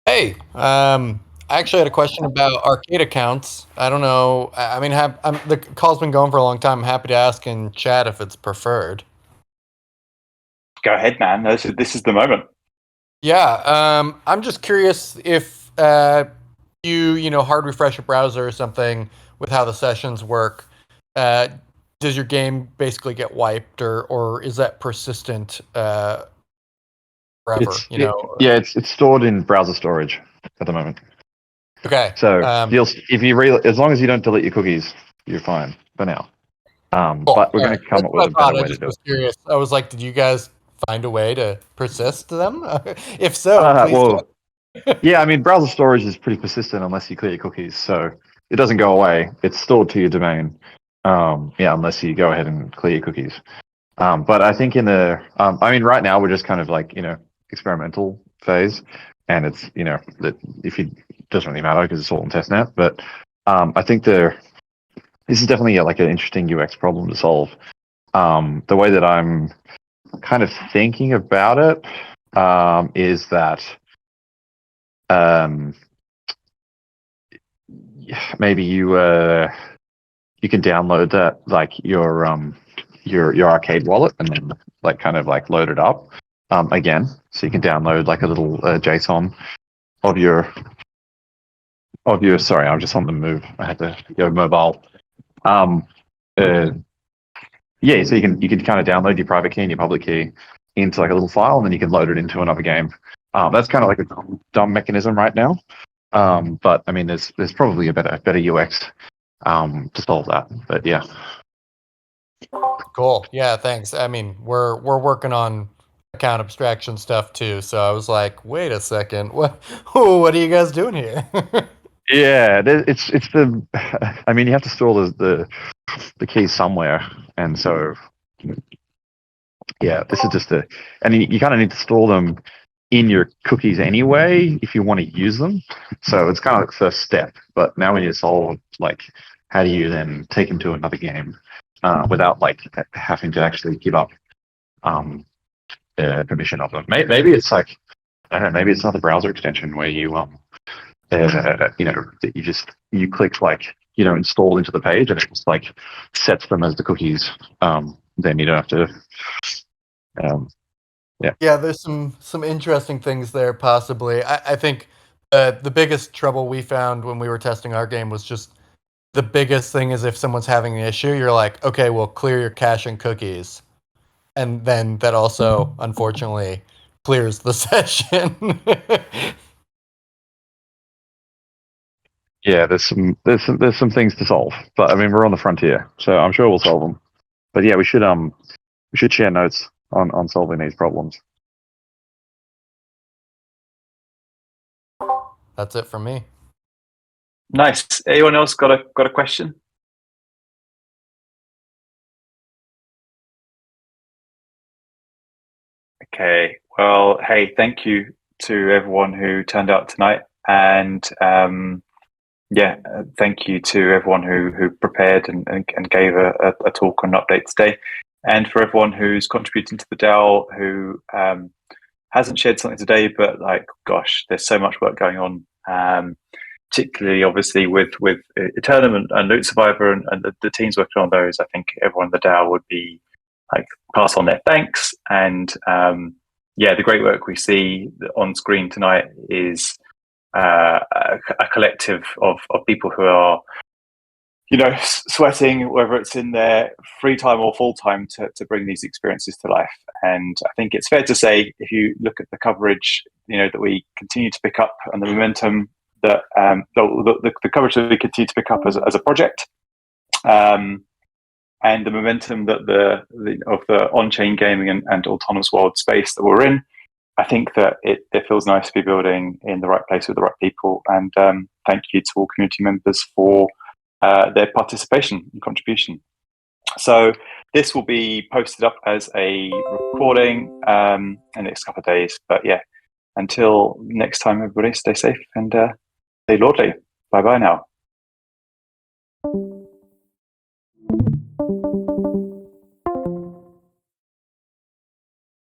Hey, I actually had a question about arcade accounts. I don't know. I mean, the call's been going for a long time. I'm happy to ask in chat if it's preferred.
Go ahead, man. This is the moment.
Yeah. I'm just curious if you hard refresh a browser or something with how the sessions work. Does your game basically get wiped, or is that persistent forever.
It's stored in browser storage at the moment.
Okay.
So as long as you don't delete your cookies, you're fine for now.
Cool.
But we're going to come up with a better way to do it.
Curious. I was like, did you guys find a way to persist them? If so, please.
Yeah, I mean, browser storage is pretty persistent unless you clear your cookies. So it doesn't go away. It's stored to your domain. Unless you go ahead and clear your cookies. But I think right now we're just kind of like, experimental phase, and it's, that doesn't really matter because it's all in testnet. But I think this is definitely like an interesting UX problem to solve. The way that I'm kind of thinking about it is that maybe you can download that, like your arcade wallet, and then like kind of like load it up again. So you can download like a little JSON of your. Sorry, I'm just on the move. I had to go mobile. So you can kind of download your private key and your public key into like a little file, and then you can load it into another game. That's kind of like a dumb mechanism right now. But I mean, there's probably a better UX to solve that. But yeah.
Cool. Yeah, thanks. I mean, we're working on account abstraction stuff too. So I was like, wait a second, what are you guys doing here?
Yeah, it's the. I mean, you have to store the keys somewhere, and so yeah, this is just and you kind of need to store them in your cookies anyway if you want to use them. So it's kind of like the first step. But now we need to solve like, how do you then take them to another game without like having to actually give up permission of them? Maybe it's like, I don't know, maybe it's another browser extension where you you click like, install into the page, and it just like sets them as the cookies. Then you don't have to.
Yeah, there's some interesting things there possibly. I think the biggest trouble we found when we were testing our game was just, the biggest thing is if someone's having an issue, you're like, okay, well, clear your cache and cookies. And then that also, unfortunately, clears the session.
Yeah, there's some things to solve, but I mean, we're on the frontier, so I'm sure we'll solve them. But yeah, we should share notes on solving these problems.
That's it from me.
Nice. Anyone else got a question? Okay. Well, hey, thank you to everyone who turned out tonight, and thank you to everyone who prepared and gave a talk and update today, and for everyone who's contributing to the DAO who hasn't shared something today, but like, gosh, there's so much work going on, particularly obviously with Eternum and Loot Survivor and the teams working on those. I think everyone in the DAO would be like, pass on their thanks, and the great work we see on screen tonight is a collective of people who are, sweating, whether it's in their free time or full time, to bring these experiences to life. And I think it's fair to say, if you look at the coverage, that we continue to pick up, and the momentum that the coverage that we continue to pick up as a project, and the momentum that of the on-chain gaming and autonomous world space that we're in, I think that it feels nice to be building in the right place with the right people. And thank you to all community members for their participation and contribution. So this will be posted up as a recording in the next couple of days. But yeah, until next time, everybody, stay safe and stay lordly. Bye-bye now.